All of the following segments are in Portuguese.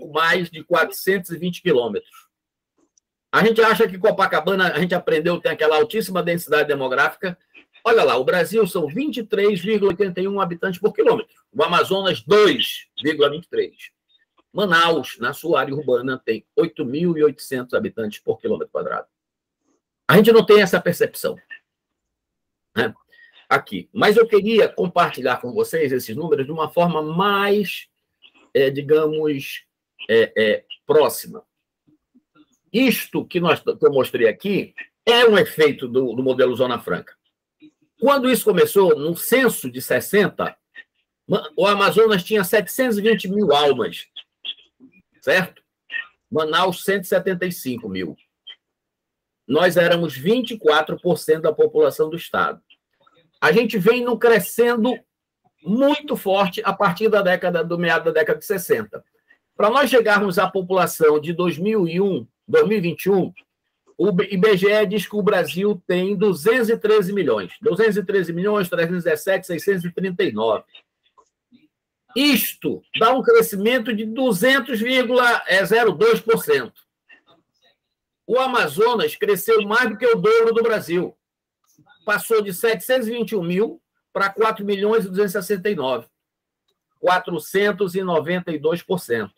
pouco mais de 420 quilômetros. A gente acha que Copacabana, a gente aprendeu, tem aquela altíssima densidade demográfica. Olha lá, o Brasil são 23,81 habitantes por quilômetro. O Amazonas, 2,23. Manaus, na sua área urbana, tem 8.800 habitantes por quilômetro quadrado. A gente não tem essa percepção, né, aqui. Mas eu queria compartilhar com vocês esses números de uma forma mais, digamos, próxima. Isto que eu mostrei aqui é um efeito do modelo Zona Franca. Quando isso começou, no censo de 60, o Amazonas tinha 720 mil almas, certo? Manaus, 175 mil. Nós éramos 24% da população do estado. A gente vem crescendo muito forte a partir do meado da década de 60. Para nós chegarmos à população de 2021, o IBGE diz que o Brasil tem 213 milhões. 213 milhões, 317, 639. Isto dá um crescimento de 200,02%. O Amazonas cresceu mais do que o dobro do Brasil. Passou de 721 mil para 4 milhões e 269. 492%.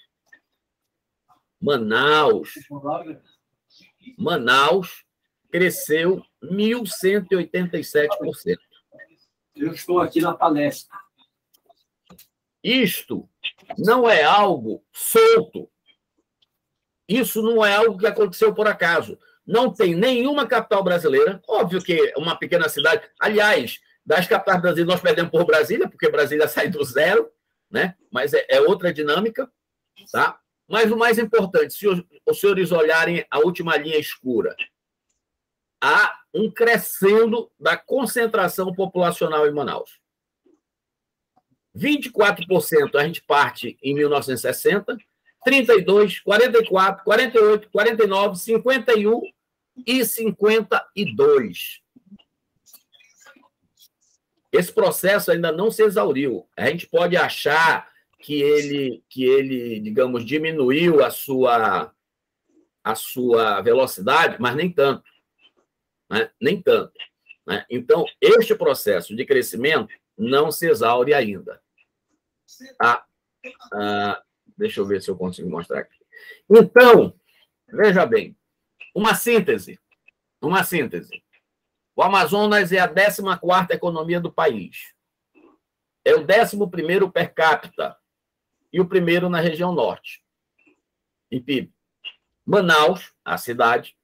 Manaus cresceu 1.187%. Eu estou aqui na palestra. Isto não é algo solto. Isso não é algo que aconteceu por acaso. Não tem nenhuma capital brasileira. Óbvio que uma pequena cidade... Aliás, das capitais brasileiras, nós perdemos por Brasília, porque Brasília sai do zero, né? Mas é outra dinâmica, tá? Mas o mais importante, se os senhores olharem a última linha escura, há um crescendo da concentração populacional em Manaus. 24% a gente parte em 1960, 32, 44, 48, 49, 51 e 52. Esse processo ainda não se exauriu. A gente pode achar que ele, digamos, diminuiu a sua velocidade, mas nem tanto. Né? Nem tanto. Né? Então, este processo de crescimento não se exaure ainda. Deixa eu ver se eu consigo mostrar aqui. Então, veja bem, uma síntese. O Amazonas é a 14ª economia do país. É o 11º per capita e o primeiro na região norte, em PIB. Manaus, a cidade,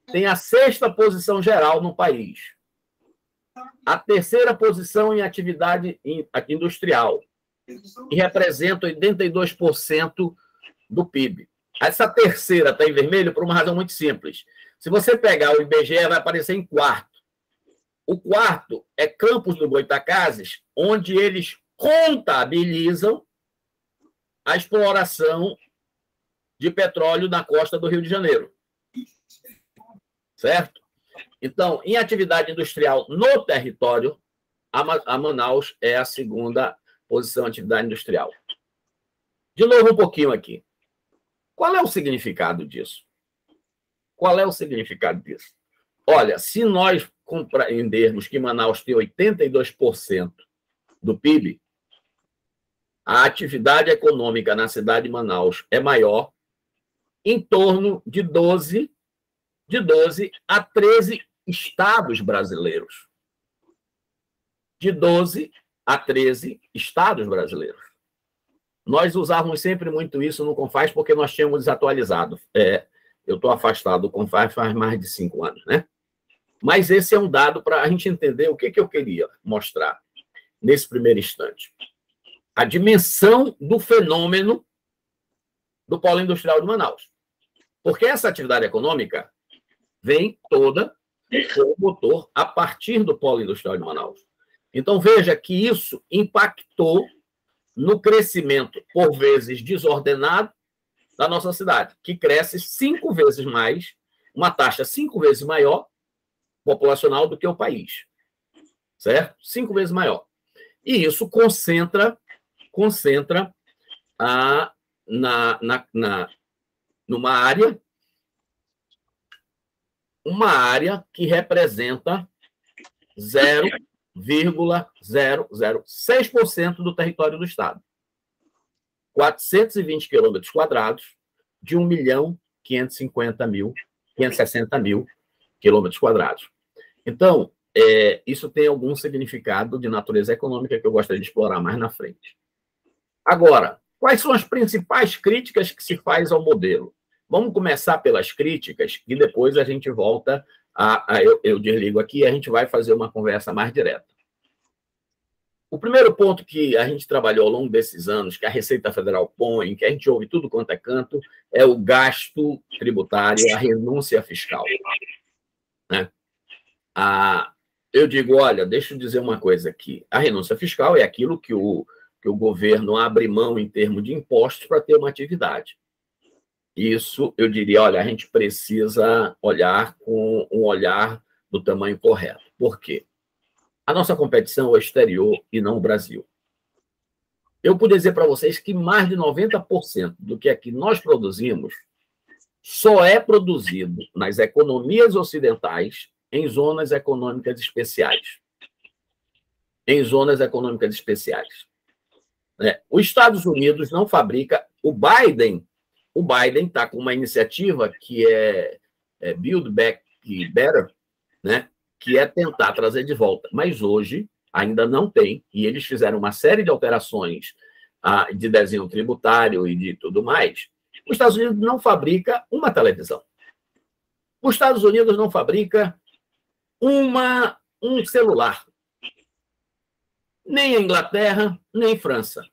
tem a 6ª posição geral no país. A 3ª posição em atividade industrial, que representa 82% do PIB. Essa terceira está em vermelho por uma razão muito simples. Se você pegar o IBGE, vai aparecer em quarto. O quarto é Campos do Goytacazes, onde eles contabilizam a exploração de petróleo na costa do Rio de Janeiro. Certo? Então, em atividade industrial no território, a Manaus é a 2ª posição em atividade industrial. De novo, um pouquinho aqui. Qual é o significado disso? Olha, se nós compreendermos que Manaus tem 82% do PIB, a atividade econômica na cidade de Manaus é maior, em torno de 12 a 13 estados brasileiros. De 12 a 13 estados brasileiros. Nós usávamos sempre muito isso no Confaz porque nós tínhamos desatualizado. Eu estou afastado do Confaz faz mais de 5 anos, né? Mas esse é um dado para a gente entender o que eu queria mostrar nesse primeiro instante. A dimensão do fenômeno do polo industrial de Manaus. Porque essa atividade econômica vem toda com o motor a partir do polo industrial de Manaus. Então, veja que isso impactou no crescimento, por vezes desordenado, da nossa cidade, que cresce 5 vezes mais, uma taxa 5 vezes maior populacional do que o país. Certo? 5 vezes maior. E isso concentra numa área, que representa 0,006% do território do Estado. 420 quilômetros quadrados de 1.560.000 quilômetros quadrados. Então, isso tem algum significado de natureza econômica que eu gostaria de explorar mais na frente. Agora, quais são as principais críticas que se faz ao modelo? Vamos começar pelas críticas e depois a gente volta eu desligo aqui e a gente vai fazer uma conversa mais direta. O primeiro ponto que a gente trabalhou ao longo desses anos, que a Receita Federal põe, que a gente ouve tudo quanto é canto, é o gasto tributário, a renúncia fiscal. Né? Eu digo, olha, deixa eu dizer uma coisa aqui. A renúncia fiscal é aquilo que o governo abre mão em termos de impostos para ter uma atividade. Isso, eu diria, olha, a gente precisa olhar com um olhar do tamanho correto. Por quê? A nossa competição é o exterior e não o Brasil. Eu poderia dizer para vocês que mais de 90% do que aqui nós produzimos só é produzido nas economias ocidentais em zonas econômicas especiais. Em zonas econômicas especiais. Os Estados Unidos não fabrica. O Biden está com uma iniciativa que é Build Back Better, né? Que é tentar trazer de volta. Mas hoje ainda não tem, e eles fizeram uma série de alterações de desenho tributário e de tudo mais. Os Estados Unidos não fabrica uma televisão. Os Estados Unidos não fabrica um celular. Nem a Inglaterra, nem França.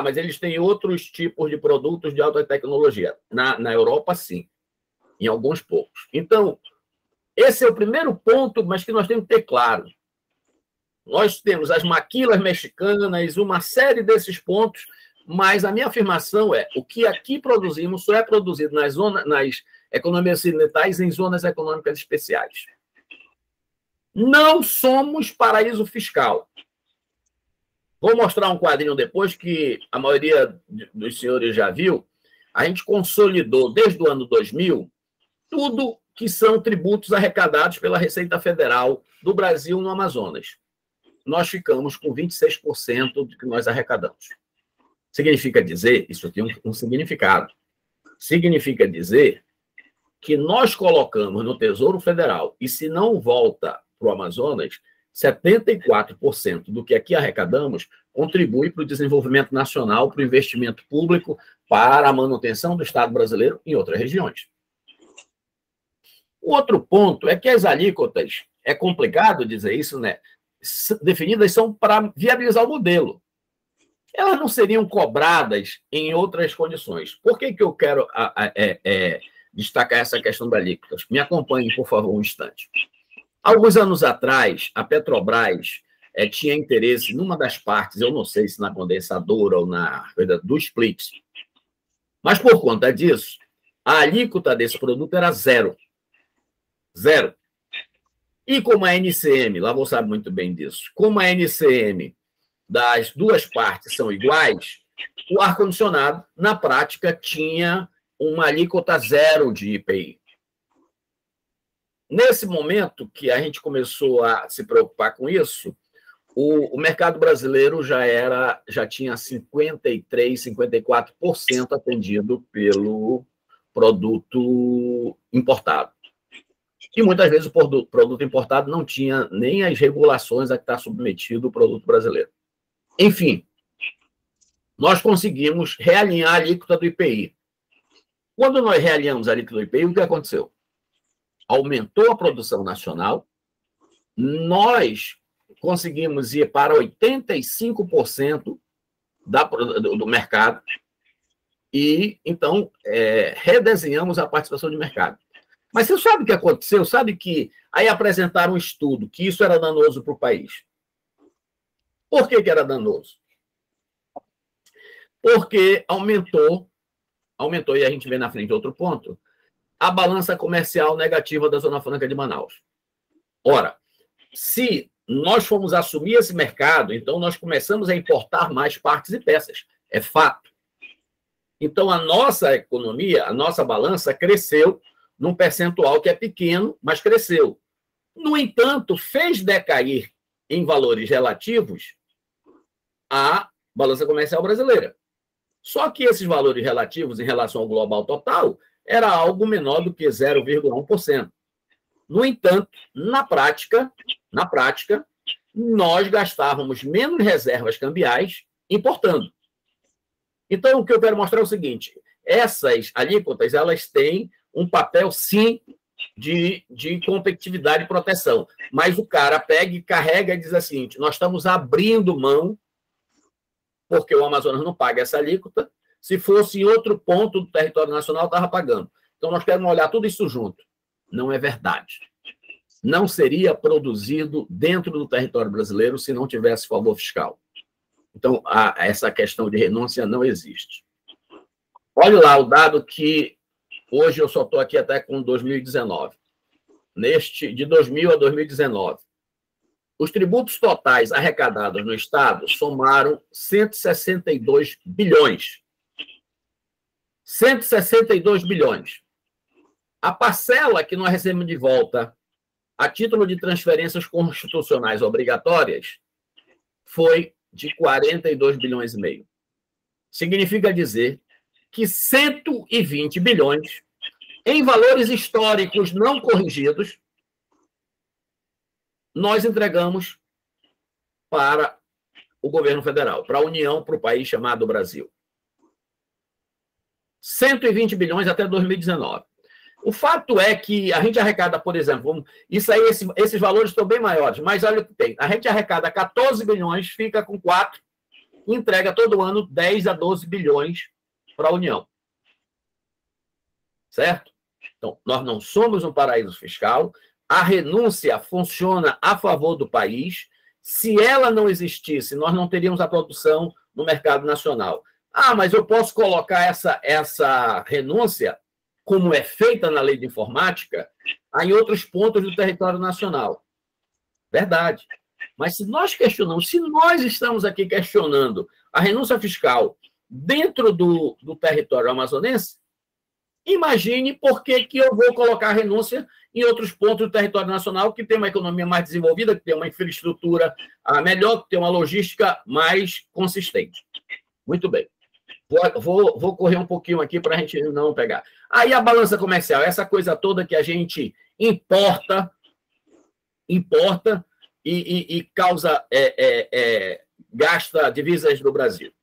Mas eles têm outros tipos de produtos de alta tecnologia. Na Europa, sim. Em alguns poucos. Então, esse é o primeiro ponto, mas que nós temos que ter claro. Nós temos as maquilas mexicanas, uma série desses pontos, mas a minha afirmação é o que aqui produzimos só é produzido nas economias ocidentais em zonas econômicas especiais. Não somos paraíso fiscal. Vou mostrar um quadrinho depois que a maioria dos senhores já viu. A gente consolidou, desde o ano 2000, tudo que são tributos arrecadados pela Receita Federal do Brasil no Amazonas. Nós ficamos com 26% do que nós arrecadamos. Significa dizer, isso tem um significado, significa dizer que nós colocamos no Tesouro Federal, e se não volta para o Amazonas, 74% do que aqui arrecadamos contribui para o desenvolvimento nacional, para o investimento público, para a manutenção do Estado brasileiro em outras regiões. O outro ponto é que as alíquotas, é complicado dizer isso, né? Definidas são para viabilizar o modelo. Elas não seriam cobradas em outras condições. Por que eu quero destacar essa questão da alíquotas? Me acompanhem, por favor, um instante. Alguns anos atrás, a Petrobras tinha interesse numa das partes, eu não sei se na condensadora ou na coisa do split, mas por conta disso, a alíquota desse produto era zero. Zero. E como a NCM, lá você sabe muito bem disso, como a NCM das duas partes são iguais, o ar-condicionado, na prática, tinha uma alíquota zero de IPI. Nesse momento que a gente começou a se preocupar com isso, o mercado brasileiro já tinha 53%, 54% atendido pelo produto importado. E muitas vezes o produto importado não tinha nem as regulações a que está submetido o produto brasileiro. Enfim, nós conseguimos realinhar a alíquota do IPI. Quando nós realinhamos a alíquota do IPI, o que aconteceu? Aumentou a produção nacional, nós conseguimos ir para 85% do mercado e, então, redesenhamos a participação de mercado. Mas você sabe o que aconteceu? Sabe que aí apresentaram um estudo que isso era danoso para o país. Por que era danoso? Porque aumentou, e a gente vê na frente outro ponto, a balança comercial negativa da Zona Franca de Manaus. Ora, se nós formos assumir esse mercado, então nós começamos a importar mais partes e peças. É fato. Então, a nossa economia, a nossa balança cresceu num percentual que é pequeno, mas cresceu. No entanto, fez decair em valores relativos a balança comercial brasileira. Só que esses valores relativos em relação ao global total era algo menor do que 0,1%. No entanto, na prática, nós gastávamos menos reservas cambiais importando. Então, o que eu quero mostrar é o seguinte: essas alíquotas, elas têm um papel, sim, de competitividade e proteção. Mas o cara pega e carrega e diz assim: nós estamos abrindo mão, porque o Amazonas não paga essa alíquota. Se fosse em outro ponto do território nacional, estava pagando. Então, nós queremos olhar tudo isso junto. Não é verdade. Não seria produzido dentro do território brasileiro se não tivesse favor fiscal. Então, essa questão de renúncia não existe. Olha lá o dado que hoje eu só estou aqui até com 2019. De 2000 a 2019, os tributos totais arrecadados no Estado somaram 162 bilhões. 162 bilhões. A parcela que nós recebemos de volta a título de transferências constitucionais obrigatórias foi de 42 bilhões e meio. Significa dizer que 120 bilhões, em valores históricos não corrigidos, nós entregamos para o governo federal, para a União, para o país chamado Brasil. 120 bilhões até 2019. O fato é que a gente arrecada, por exemplo, isso aí, esses valores estão bem maiores, mas olha o que tem. A gente arrecada 14 bilhões, fica com 4, e entrega todo ano 10 a 12 bilhões para a União. Certo? Então, nós não somos um paraíso fiscal, a renúncia funciona a favor do país. Se ela não existisse, nós não teríamos a produção no mercado nacional. Ah, mas eu posso colocar essa renúncia, como é feita na lei de informática, em outros pontos do território nacional. Verdade. Mas se nós estamos aqui questionando a renúncia fiscal dentro do território amazonense, imagine por que eu vou colocar a renúncia em outros pontos do território nacional que tem uma economia mais desenvolvida, que tem uma infraestrutura melhor, que tem uma logística mais consistente. Muito bem. Vou correr um pouquinho aqui para a gente não pegar. Aí a balança comercial, essa coisa toda que a gente importa e causa, gasta divisas do Brasil.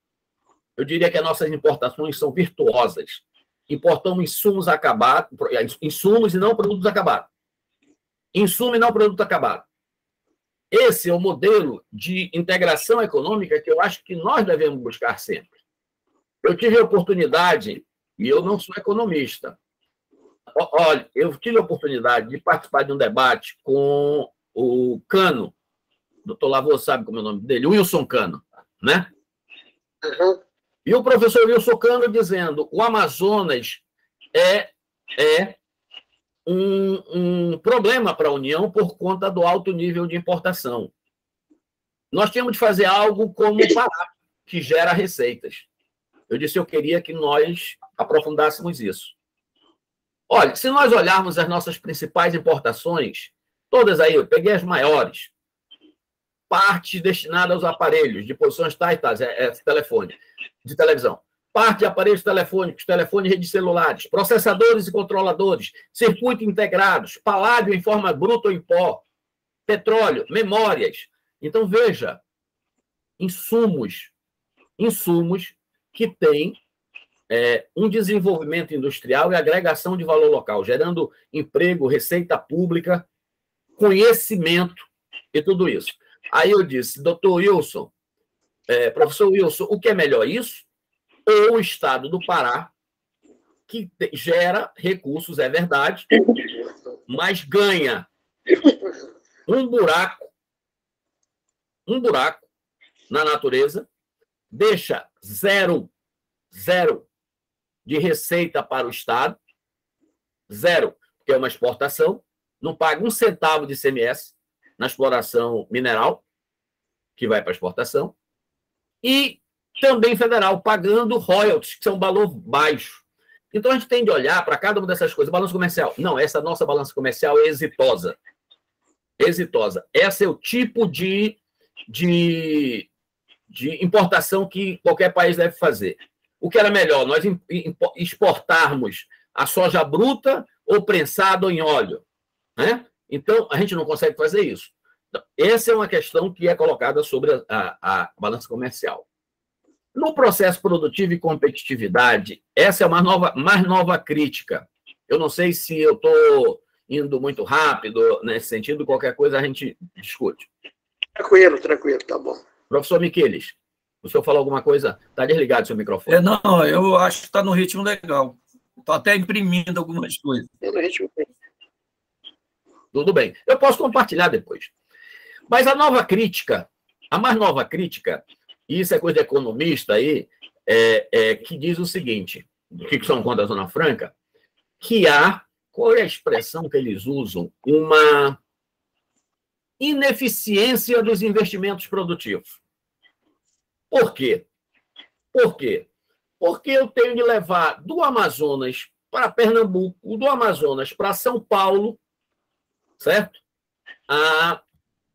Eu diria que as nossas importações são virtuosas. Importamos insumos acabados, insumos e não produtos acabados. Insumo e não produto acabado. Esse é o modelo de integração econômica que eu acho que nós devemos buscar sempre. Eu tive a oportunidade, e eu não sou economista, olha, eu tive a oportunidade de participar de um debate com o Cano, o doutor Lavô sabe como é o nome dele, Wilson Cano, né? Uhum. E o professor Wilson Cano dizendo o Amazonas é um problema para a União por conta do alto nível de importação. Nós tínhamos de fazer algo como o Pará, que gera receitas. Eu disse, eu queria que nós aprofundássemos isso. Olha, se nós olharmos as nossas principais importações, todas aí, eu peguei as maiores, partes destinadas aos aparelhos de posições tais, telefone, de televisão, parte de aparelhos telefônicos, telefone e redes celulares, processadores e controladores, circuitos integrados, paládio em forma bruta ou em pó, petróleo, memórias. Então, veja, insumos que têm um desenvolvimento industrial e agregação de valor local, gerando emprego, receita pública, conhecimento e tudo isso. Aí eu disse, doutor Wilson, professor Wilson, o que é melhor, isso ou o estado do Pará, que gera recursos, é verdade, mas ganha um buraco na natureza, deixa zero de receita para o Estado, zero, porque é uma exportação, não paga um centavo de ICMS na exploração mineral, que vai para a exportação, e também federal, pagando royalties, que são um valor baixo. Então, a gente tem de olhar para cada uma dessas coisas. Balança comercial. Não, essa nossa balança comercial é exitosa. Exitosa. Esse é o tipo de importação que qualquer país deve fazer. O que era melhor? Nós exportarmos a soja bruta ou prensada ou em óleo, né? Então, a gente não consegue fazer isso. Então, essa é uma questão que é colocada sobre a balança comercial. No processo produtivo e competitividade, essa é uma mais nova crítica. Eu não sei se eu estou indo muito rápido nesse sentido, qualquer coisa a gente discute. Tranquilo, tá bom. Professor Miquelis, o senhor falou alguma coisa? Está desligado o seu microfone. Não, eu acho que está no ritmo legal. Estou até imprimindo algumas coisas. No ritmo. Tudo bem. Eu posso compartilhar depois. Mas a mais nova crítica, e isso é coisa de economista aí, que diz o seguinte, que são contra a Zona Franca, que qual é a expressão que eles usam? Uma ineficiência dos investimentos produtivos. Por quê? Porque eu tenho de levar do Amazonas para Pernambuco, do Amazonas para São Paulo, certo?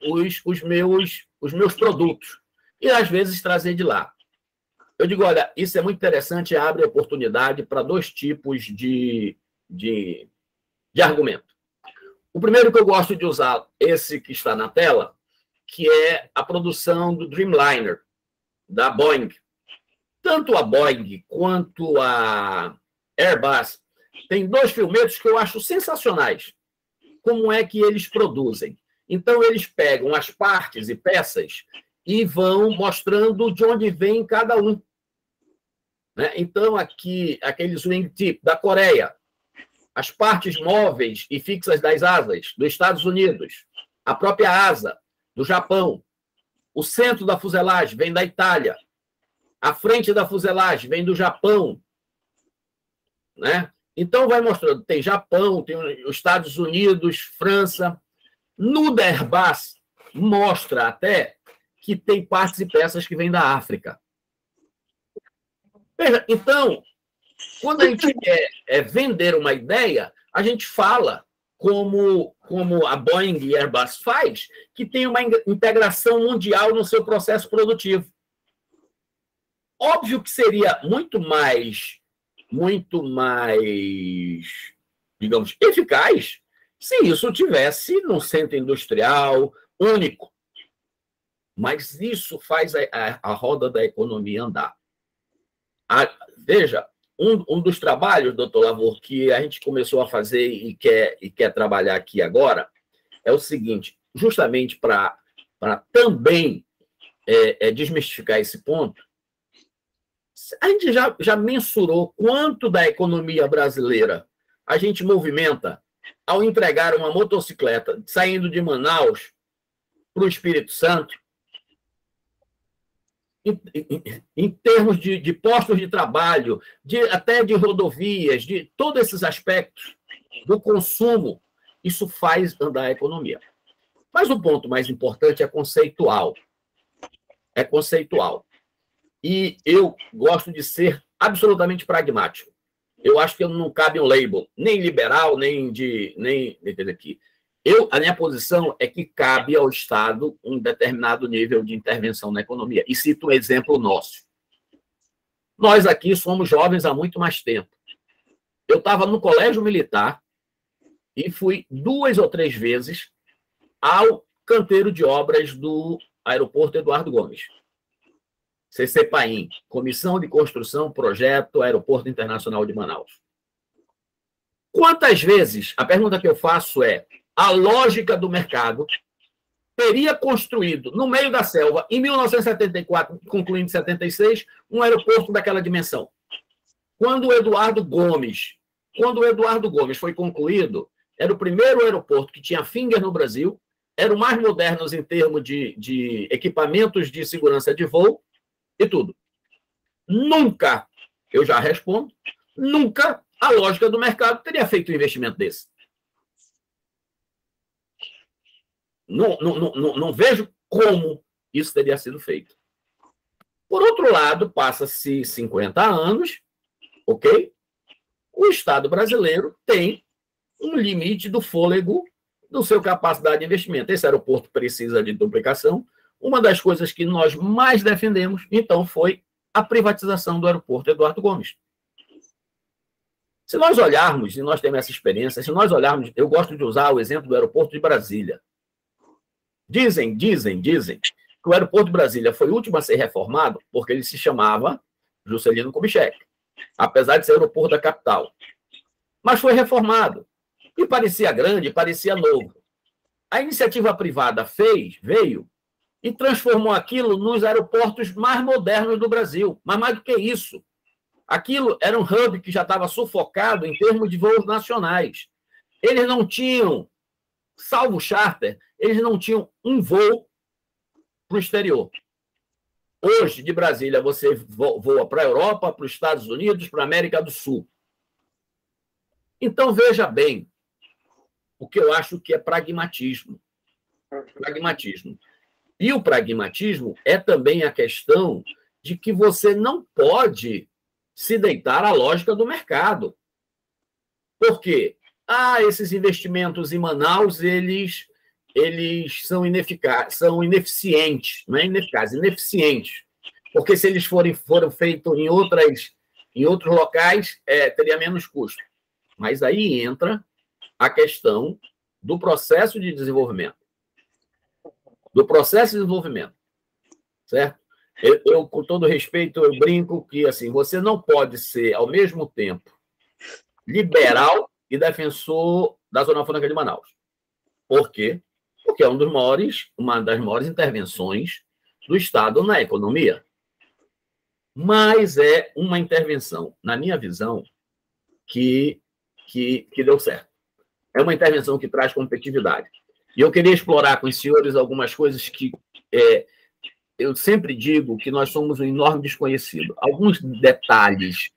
Os meus produtos. E, às vezes, trazer de lá. Eu digo, olha, isso é muito interessante, abre oportunidade para dois tipos de argumento. O primeiro que eu gosto de usar, esse que está na tela, que é a produção do Dreamliner, da Boeing. Tanto a Boeing quanto a Airbus tem dois filmetos que eu acho sensacionais. Como é que eles produzem? Então, eles pegam as partes e peças e vão mostrando de onde vem cada um. Né? Então, aqui, aqueles wingtip da Coreia, as partes móveis e fixas das asas dos Estados Unidos, a própria asa do Japão, o centro da fuselagem vem da Itália, a frente da fuselagem vem do Japão. Né? Então, vai mostrando, tem Japão, tem os Estados Unidos, França. No da Airbus, mostra até que tem partes e peças que vêm da África. Veja, então, quando a gente quer vender uma ideia, a gente fala, como a Boeing e a Airbus faz, que tem uma integração mundial no seu processo produtivo. Óbvio que seria muito mais, digamos, eficaz se isso tivesse num centro industrial único. Mas isso faz a roda da economia andar. Veja, um dos trabalhos, doutor Lavor, que a gente começou a fazer e quer trabalhar aqui agora, é o seguinte, justamente para também desmistificar esse ponto, a gente já mensurou quanto da economia brasileira a gente movimenta ao entregar uma motocicleta saindo de Manaus para o Espírito Santo, em termos de postos de trabalho, até de rodovias, de todos esses aspectos do consumo, isso faz andar a economia. Mas o ponto mais importante é conceitual. É conceitual. E eu gosto de ser absolutamente pragmático. Eu acho que não cabe um label, nem liberal, nem aqui. A minha posição é que cabe ao Estado um determinado nível de intervenção na economia. E cito um exemplo nosso. Nós aqui somos jovens há muito mais tempo. Eu estava no colégio militar e fui 2 ou 3 vezes ao canteiro de obras do aeroporto Eduardo Gomes. CCPAIM, Comissão de Construção, Projeto, Aeroporto Internacional de Manaus. Quantas vezes, a pergunta que eu faço é, a lógica do mercado teria construído, no meio da selva, em 1974, concluindo em 76, um aeroporto daquela dimensão. Quando o Eduardo Gomes foi concluído, era o primeiro aeroporto que tinha finger no Brasil, era o mais moderno em termos de equipamentos de segurança de voo e tudo. Nunca, eu já respondo, nunca a lógica do mercado teria feito um investimento desse. Não vejo como isso teria sido feito. Por outro lado, passa-se 50 anos, ok? O Estado brasileiro tem um limite do fôlego do seu capacidade de investimento. Esse aeroporto precisa de duplicação. Uma das coisas que nós mais defendemos, então, foi a privatização do aeroporto Eduardo Gomes. Se nós olharmos, e nós temos essa experiência, se nós olharmos, eu gosto de usar o exemplo do aeroporto de Brasília. Dizem que o aeroporto de Brasília foi o último a ser reformado porque ele se chamava Juscelino Kubitschek, apesar de ser aeroporto da capital. Mas foi reformado. E parecia grande, parecia novo. A iniciativa privada veio e transformou aquilo nos aeroportos mais modernos do Brasil. Mas mais do que isso, aquilo era um hub que já estava sufocado em termos de voos nacionais. Eles não tinham, salvo charter, eles não tinham um voo para o exterior. Hoje, de Brasília, você voa para a Europa, para os Estados Unidos, para a América do Sul. Então, veja bem, o que eu acho que é pragmatismo. Pragmatismo. E o pragmatismo é também a questão de que você não pode se deitar à lógica do mercado. Por quê? Esses investimentos em Manaus, eles são ineficazes, são ineficientes, não é ineficazes, ineficientes. Porque se eles foram feitos em outros locais, teria menos custo. Mas aí entra a questão do processo de desenvolvimento. Do processo de desenvolvimento. Certo? Eu, com todo respeito, eu brinco que assim, você não pode ser, ao mesmo tempo, liberal e defensor da Zona Franca de Manaus. Por quê? Porque é uma das maiores intervenções do Estado na economia. Mas é uma intervenção, na minha visão, que deu certo. É uma intervenção que traz competitividade. E eu queria explorar com os senhores algumas coisas que eu sempre digo que nós somos um enorme desconhecido. Alguns detalhes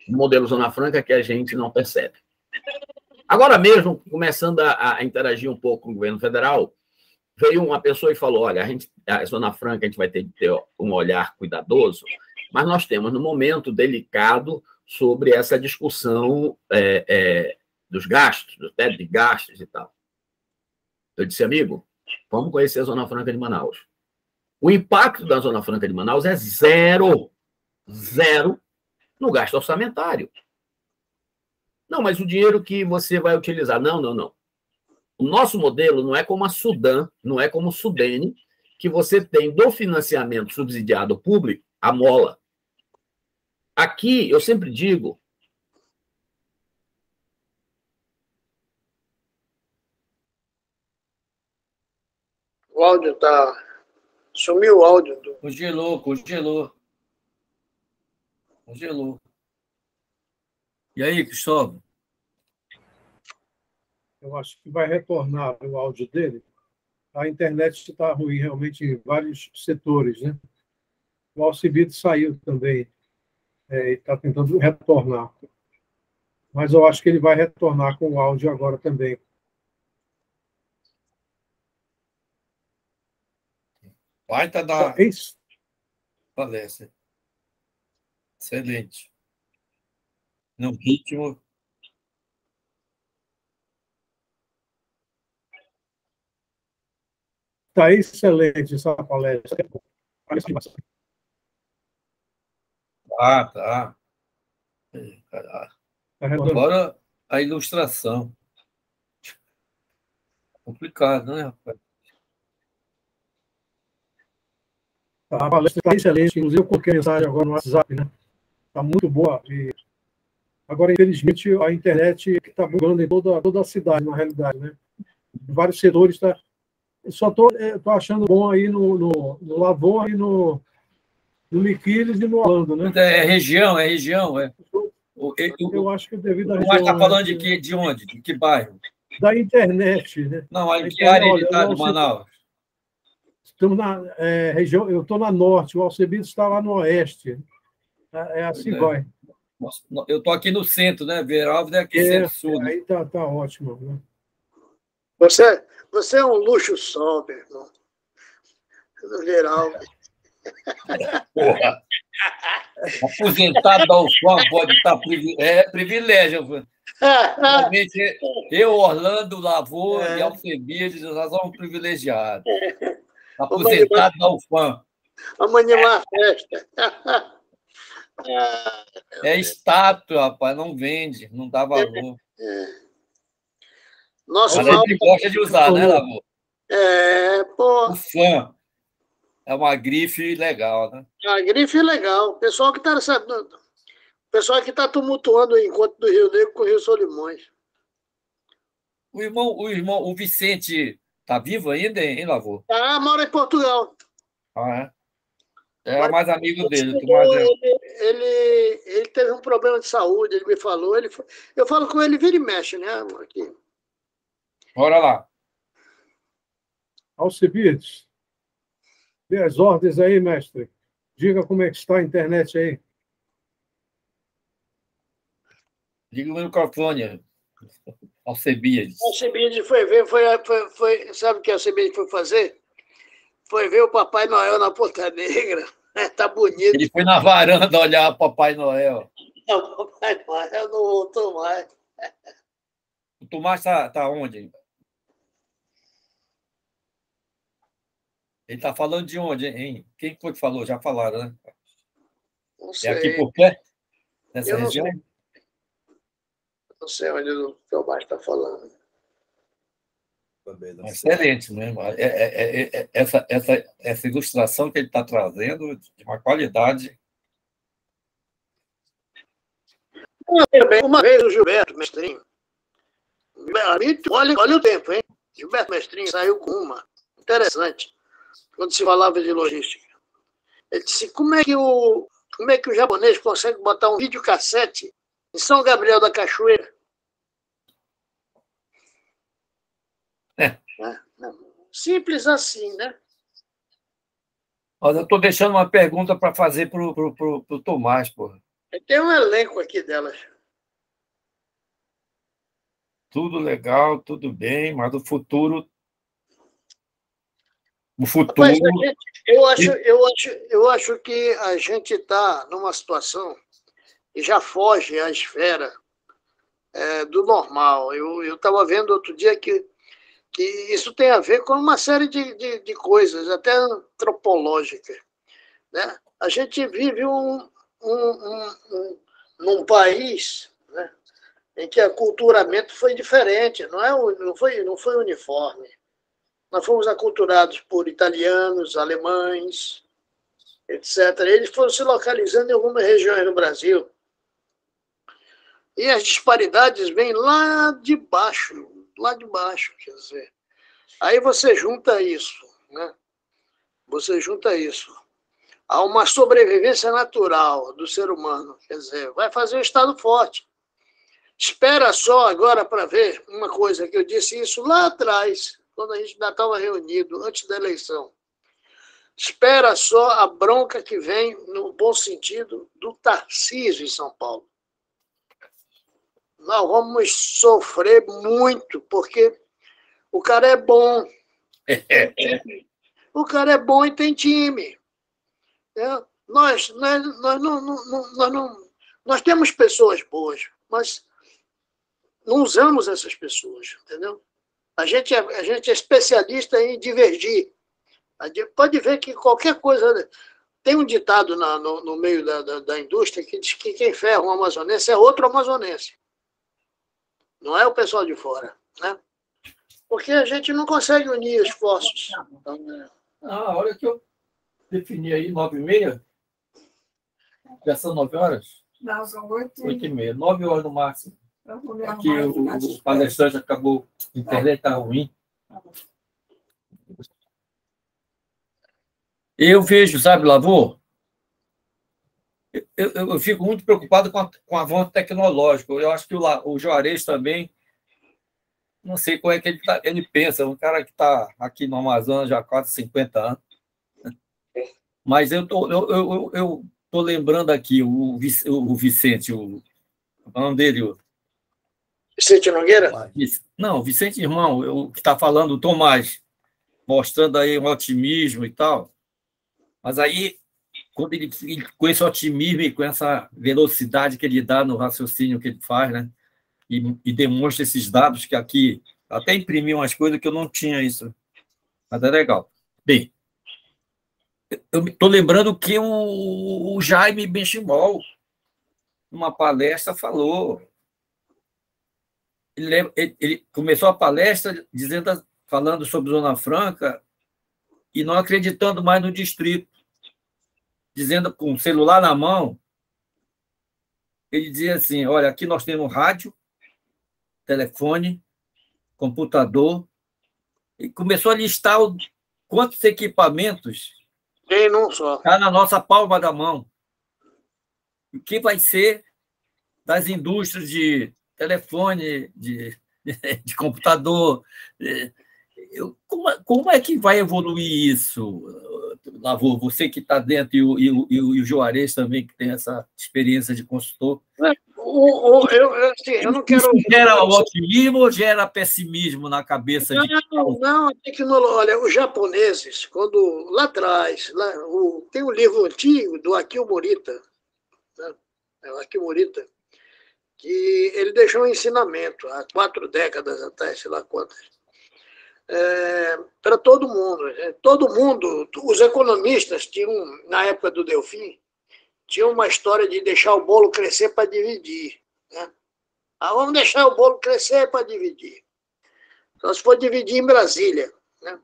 do modelo Zona Franca que a gente não percebe. Agora mesmo, começando a interagir um pouco com o governo federal, veio uma pessoa e falou, olha, a Zona Franca a gente vai ter que ter um olhar cuidadoso, mas nós temos um momento delicado sobre essa discussão dos gastos, do teto de gastos e tal. Eu disse, amigo, vamos conhecer a Zona Franca de Manaus. O impacto da Zona Franca de Manaus é zero no gasto orçamentário. Não, mas o dinheiro que você vai utilizar... Não. O nosso modelo não é como a Sudam, não é como o Sudene, que você tem do financiamento subsidiado público a mola. Aqui, eu sempre digo... O áudio está... Sumiu o áudio. Congelou. E aí, Cristóvão? Eu acho que vai retornar o áudio dele. A internet está ruim realmente em vários setores, né? O Alcibiades saiu também e está tentando retornar. Mas eu acho que ele vai retornar com o áudio agora também. Vai dar Isso. palestra. Excelente. No ritmo. Está excelente essa palestra. Tá. Agora a ilustração. Complicado, né, rapaz? A palestra está excelente. Inclusive, eu coloquei mensagem agora no WhatsApp, né? Está muito boa. E agora, infelizmente, a internet está bugando em toda a cidade, na realidade, né? Em vários setores está. Só estou achando bom aí no Lavor e no Miquiles e no Orlando, né? É região. Eu acho que devido à região... Mas está falando de onde? De que bairro? Da internet, né? Não, em que área ele está de Manaus? Estamos na região, eu estou na norte, o Alcebiades está lá no oeste. Assim vai. Eu estou aqui no centro, né? Veralves é aqui centro-sul. Aí tá ótimo. Né? Você é um luxo só, meu irmão. No geral. Porra. Aposentado da UFAM pode estar privilégio. Realmente, eu, Orlando, Lavô e Alcebiades, nós somos privilegiados. Aposentado da UFAM. Vamos animar a festa. É estátua, rapaz, não vende, não dá valor. Nosso Mas a gente gosta de usar, né, Lavô? Pô. UFAM é uma grife legal, né? A grife é legal. O pessoal que está tumultuando o encontro do Rio Negro com o Rio Solimões. O Vicente está vivo ainda, hein, Lavô? Mora em Portugal. Ah, é? Era mais amigo dele. Ele teve um problema de saúde, ele me falou. Eu falo com ele, vira e mexe, né? Aqui. Bora lá. Alcibiades, dê as ordens aí, mestre. Diga como é que está a internet aí. Diga o microfone, Alcebiades. Alcebiades foi ver, sabe o que Alcebiades foi fazer? Foi ver o Papai Noel na Ponta Negra. Tá bonito. Ele foi na varanda olhar o Papai Noel. Não, Papai Noel não voltou mais. O Tomás tá onde? Ele está falando de onde, hein? Quem foi que falou? Já falaram, né? Não sei. É aqui por perto? Nessa região? Não sei onde o Tomás está falando. Excelente mesmo. Essa ilustração que ele está trazendo, de uma qualidade. Uma vez o Gilberto Mestrinho, olha o tempo, hein? Gilberto Mestrinho saiu com uma interessante, quando se falava de logística. Ele disse, como é que o japonês consegue botar um videocassete em São Gabriel da Cachoeira? Simples assim, né? Olha, eu estou deixando uma pergunta para fazer para o Tomás, porra. Tem um elenco aqui delas. Tudo legal, tudo bem, mas o futuro... Rapaz, eu acho que a gente está numa situação que já foge à esfera do normal. Eu estava vendo outro dia que isso tem a ver com uma série de coisas, até antropológicas, né? A gente vive num país, né, em que o aculturamento foi diferente, não foi uniforme. Nós fomos aculturados por italianos, alemães, etc. Eles foram se localizando em algumas regiões do Brasil. E as disparidades vêm lá de baixo, quer dizer. Aí você junta isso, né? Você junta isso a uma sobrevivência natural do ser humano, quer dizer, vai fazer um Estado forte. Espera só agora para ver uma coisa que eu disse isso lá atrás, quando a gente ainda estava reunido, antes da eleição. Espera só a bronca que vem, no bom sentido, do Tarcísio em São Paulo. Nós vamos sofrer muito, porque o cara é bom. O cara é bom e tem time. Nós temos pessoas boas, mas não usamos essas pessoas, entendeu? A gente é especialista em divergir. Pode ver que qualquer coisa... Tem um ditado no meio da indústria que diz que quem ferra um amazonense é outro amazonense. Não é o pessoal de fora, né? Porque a gente não consegue unir esforços. A hora que eu defini aí, 9h30, já são 9 horas? Não, são 8h30, 9 horas no máximo. Aqui o palestrante acabou, a internet está ruim. Eu vejo, sabe, Lavô? Eu fico muito preocupado com o avanço tecnológico. Eu acho que o Juarez também, não sei como é que ele pensa, um cara que está aqui no Amazonas já há quase 50 anos. Mas eu tô lembrando aqui o Vicente, o nome dele... Vicente Nogueira? Não, Vicente Irmão, que está falando, o Tomás, mostrando aí um otimismo e tal. Mas aí, quando ele com esse otimismo e com essa velocidade que ele dá no raciocínio que ele faz, né? E demonstra esses dados que aqui até imprimi umas coisas que eu não tinha isso. Mas é legal. Bem, eu estou lembrando que o Jaime Benchimol, numa palestra, falou. Ele começou a palestra falando sobre Zona Franca e não acreditando mais no distrito, dizendo com o celular na mão, ele dizia assim, olha, aqui nós temos rádio, telefone, computador, e começou a listar quantos equipamentos Tem não só. está na nossa palma da mão. O que vai ser das indústrias de telefone, de computador? Como é que vai evoluir isso, Lavô? Você que está dentro e o Juarez também, que tem essa experiência de consultor. Eu não quero. Isso gera otimismo ou gera pessimismo na cabeça de. Não, a tecnologia. Olha, os japoneses, quando lá atrás, tem um livro antigo do Akio Morita, né? É o Akio Morita, que ele deixou um ensinamento há 4 décadas atrás, sei lá quantas, para todo mundo. Todo mundo, os economistas tinham, na época do Delfim, tinha uma história de deixar o bolo crescer para dividir. Né? Vamos deixar o bolo crescer para dividir. Só se for dividir em Brasília. Né?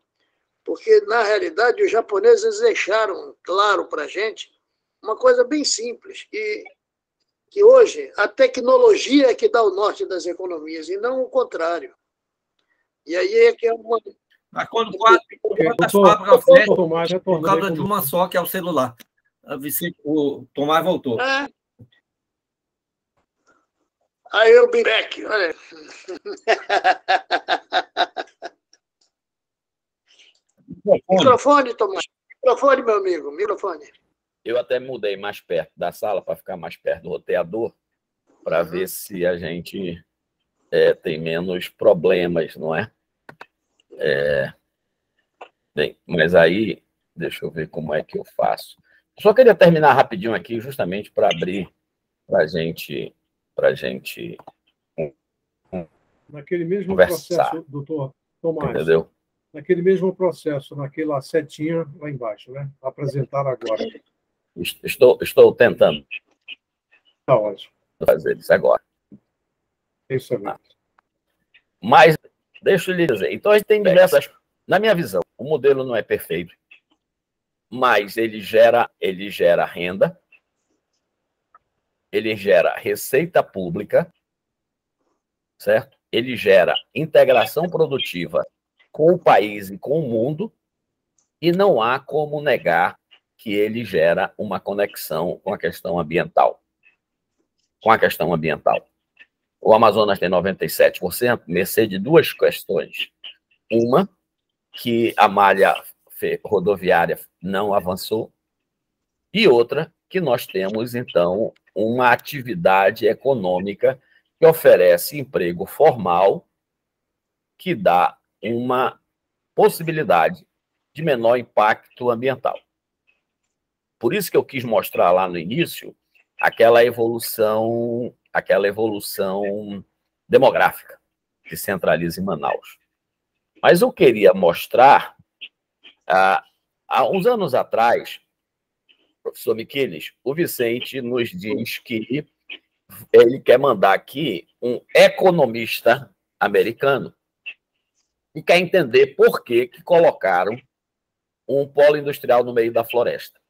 Porque, na realidade, os japoneses deixaram claro para a gente uma coisa bem simples, que hoje a tecnologia é que dá o norte das economias, e não o contrário. E aí é que é uma... Mas quantas fábricas fecham por causa de uma só, que é o celular? O Tomás voltou. Aí eu be back, olha. Microfone, Tomás. Microfone, meu amigo. Microfone. Eu até mudei mais perto da sala para ficar mais perto do roteador, para ver se a gente tem menos problemas, não é? Bem, mas aí, deixa eu ver como é que eu faço. Só queria terminar rapidinho aqui, justamente para abrir para a gente naquele mesmo conversar. Processo, doutor Tomás. Entendeu? Naquele mesmo processo, naquela setinha lá embaixo, né? Apresentar agora. Estou tentando. Está ótimo. Fazer isso agora. Excelente. Mas, deixa eu lhe dizer, então a gente tem diversas... Na minha visão, o modelo não é perfeito, mas ele gera renda, ele gera receita pública, certo? Ele gera integração produtiva com o país e com o mundo, e não há como negar que ele gera uma conexão com a questão ambiental. O Amazonas tem 97%, mercê de 2 questões. Uma, que a malha rodoviária não avançou, e outra, que nós temos, então, uma atividade econômica que oferece emprego formal, que dá uma possibilidade de menor impacto ambiental. Por isso que eu quis mostrar lá no início aquela evolução demográfica que centraliza em Manaus. Mas eu queria mostrar, há uns anos atrás, professor Miquiles, o Vicente nos diz que ele quer mandar aqui um economista americano e quer entender por que colocaram um polo industrial no meio da floresta.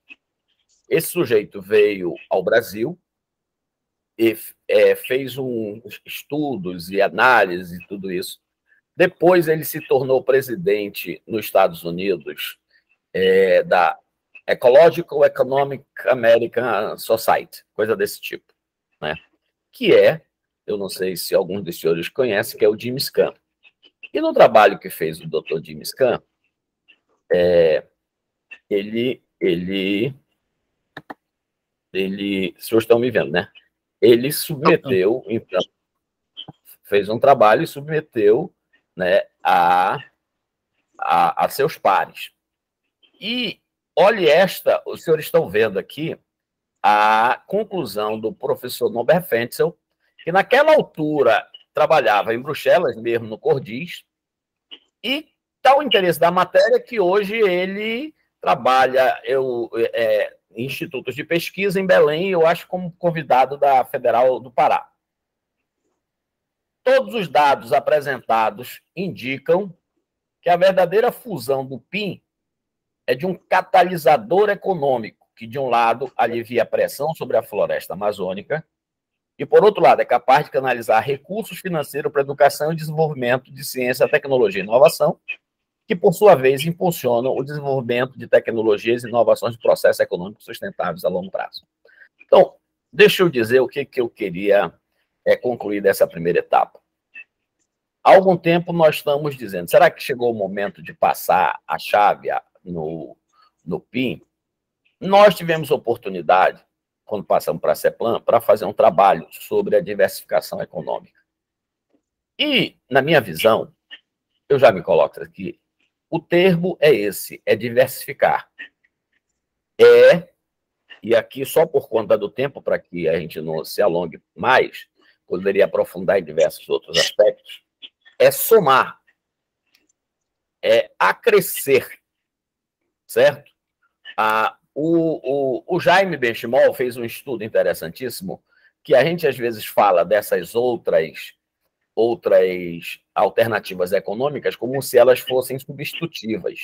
Esse sujeito veio ao Brasil e fez estudos e análise e tudo isso. Depois ele se tornou presidente nos Estados Unidos da Ecological Economic American Society, coisa desse tipo, né? Que eu não sei se alguns dos senhores conhecem, que é o Jim Scan. E no trabalho que fez o Dr. Jim Scan, se vocês estão me vendo, né? Ele submeteu, então, fez um trabalho e submeteu, né, a seus pares. E olhe esta, os senhores estão vendo aqui a conclusão do professor Norbert Fentzel, que naquela altura trabalhava em Bruxelas, mesmo no Cordiz, e tal o interesse da matéria que hoje ele trabalha em institutos de pesquisa em Belém, eu acho como convidado da Federal do Pará. Todos os dados apresentados indicam que a verdadeira fusão do PIN é de um catalisador econômico, que, de um lado, alivia a pressão sobre a floresta amazônica, e, por outro lado, é capaz de canalizar recursos financeiros para a educação e desenvolvimento de ciência, tecnologia e inovação, que, por sua vez, impulsionam o desenvolvimento de tecnologias e inovações de processos econômicos sustentáveis a longo prazo. Então, deixa eu dizer o que eu queria concluir dessa primeira etapa. Há algum tempo nós estamos dizendo, será que chegou o momento de passar a chave no PIN? Nós tivemos oportunidade, quando passamos para a CEPLAN, para fazer um trabalho sobre a diversificação econômica. E, na minha visão, eu já me coloco aqui, o termo é esse, é diversificar. E aqui, só por conta do tempo, para que a gente não se alongue mais, poderia aprofundar em diversos outros aspectos, é somar, é acrescer, certo? O Jaime Benchimol fez um estudo interessantíssimo, que a gente às vezes fala dessas outras alternativas econômicas como se elas fossem substitutivas.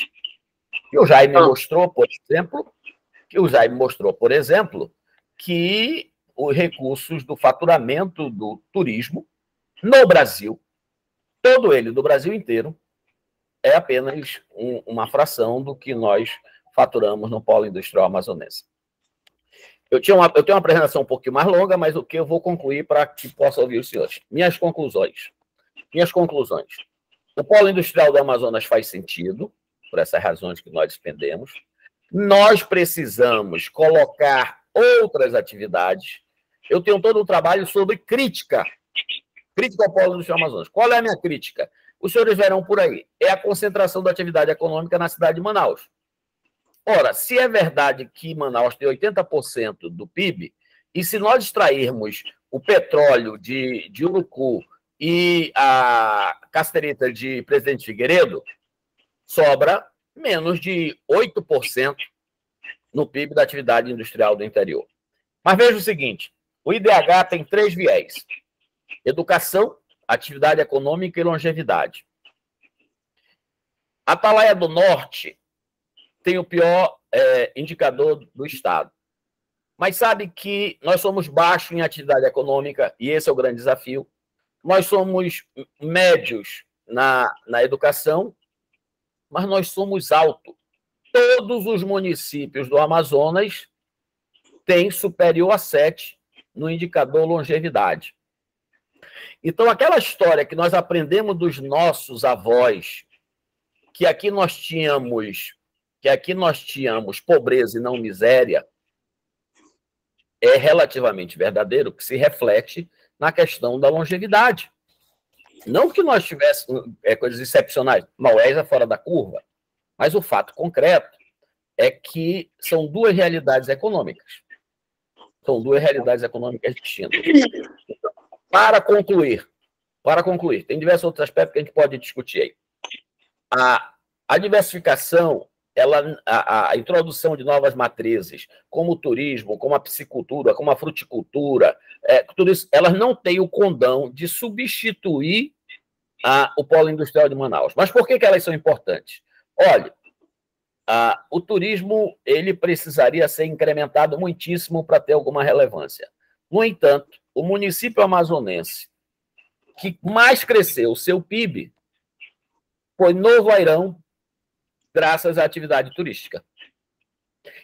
E o Jaime mostrou, por exemplo, que os recursos do faturamento do turismo no Brasil, todo ele, do Brasil inteiro, é apenas uma fração do que nós faturamos no polo industrial amazonense. Eu tenho uma apresentação um pouquinho mais longa, mas o que eu vou concluir para que possa ouvir os senhores. Minhas conclusões. O polo industrial do Amazonas faz sentido, por essas razões que nós dependemos. Nós precisamos colocar outras atividades. Eu tenho todo um trabalho sobre crítica ao polo industrial Amazonas. Qual é a minha crítica? Os senhores verão por aí. É a concentração da atividade econômica na cidade de Manaus. Ora, se é verdade que Manaus tem 80% do PIB, e se nós extrairmos o petróleo de Urucu e a casterita de Presidente Figueiredo, sobra menos de 8% no PIB da atividade industrial do interior. Mas veja o seguinte, o IDH tem 3 viés: educação, atividade econômica e longevidade. A Atalaia do Norte tem o pior indicador do Estado. Mas sabe que nós somos baixos em atividade econômica, e esse é o grande desafio. Nós somos médios na educação, mas nós somos altos. Todos os municípios do Amazonas têm superior a 7 no indicador longevidade. Então, aquela história que nós aprendemos dos nossos avós, que aqui nós tínhamos pobreza e não miséria, é relativamente verdadeiro, que se reflete na questão da longevidade. Não que nós tivéssemos coisas excepcionais, Maués é fora da curva, mas o fato concreto é que são duas realidades econômicas. São duas realidades econômicas distintas. Então, para concluir, tem diversos outros aspectos que a gente pode discutir aí. A diversificação, a introdução de novas matrizes, como o turismo, como a piscicultura, como a fruticultura, tudo isso, elas não têm o condão de substituir o polo industrial de Manaus. Mas por que elas são importantes? Olha, o turismo ele precisaria ser incrementado muitíssimo para ter alguma relevância. No entanto, o município amazonense que mais cresceu o seu PIB foi Novo Airão, graças à atividade turística.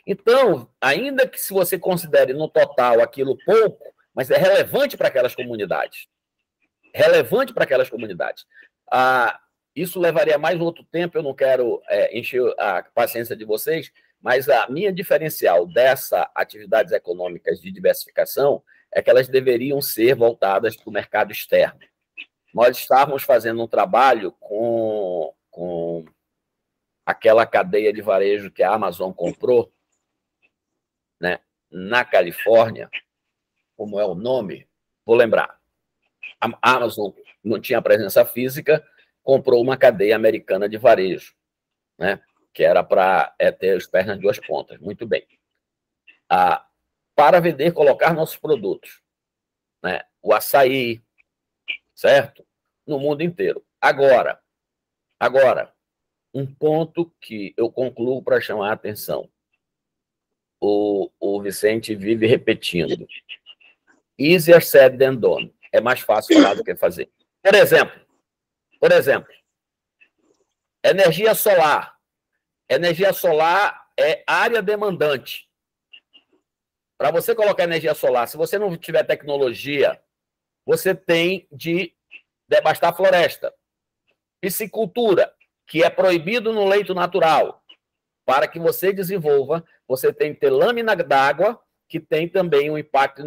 Então, ainda que se você considere no total aquilo pouco, mas é relevante para aquelas comunidades. Isso levaria mais outro tempo, eu não quero encher a paciência de vocês, mas a minha diferencial dessas atividades econômicas de diversificação é que elas deveriam ser voltadas para o mercado externo. Nós estávamos fazendo um trabalho com aquela cadeia de varejo que a Amazon comprou, né, na Califórnia, como é o nome, vou lembrar. A Amazon não tinha presença física, comprou uma cadeia americana de varejo, né, que era para ter os pés nas duas pontas. Muito bem. Para vender, colocar nossos produtos, né, o açaí, certo? No mundo inteiro. Agora, um ponto que eu concluo para chamar a atenção. O Vicente vive repetindo. Easier said than done. É mais fácil falar do que fazer. Por exemplo, energia solar. Energia solar é área demandante. Para você colocar energia solar, se você não tiver tecnologia, você tem de devastar a floresta. Piscicultura, que é proibido no leito natural. Para que você desenvolva, você tem que ter lâmina d'água, que tem também um impacto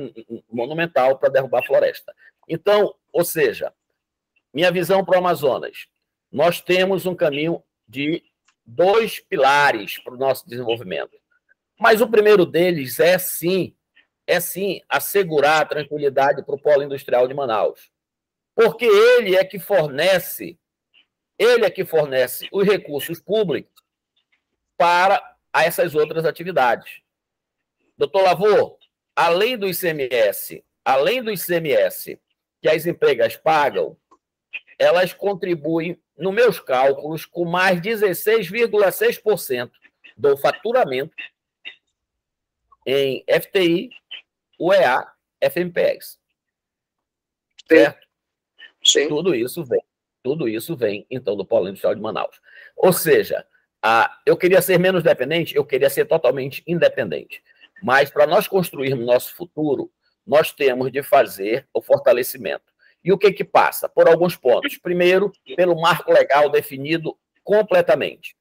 monumental para derrubar a floresta. Então, ou seja, minha visão para o Amazonas, nós temos um caminho de 2 pilares para o nosso desenvolvimento. Mas o primeiro deles é sim assegurar a tranquilidade para o polo industrial de Manaus. Porque ele é que fornece os recursos públicos para essas outras atividades. Doutor Lavô, além do ICMS que as empregas pagam, elas contribuem, nos meus cálculos, com mais 16,6% do faturamento em FTI, UEA, FMPES. Certo? Sim. Tudo isso vem, então, do Polo Industrial de Manaus. Ou seja, eu queria ser menos dependente, eu queria ser totalmente independente. Mas, para nós construirmos nosso futuro, nós temos de fazer o fortalecimento. E o que passa? Por alguns pontos. Primeiro, pelo marco legal definido completamente.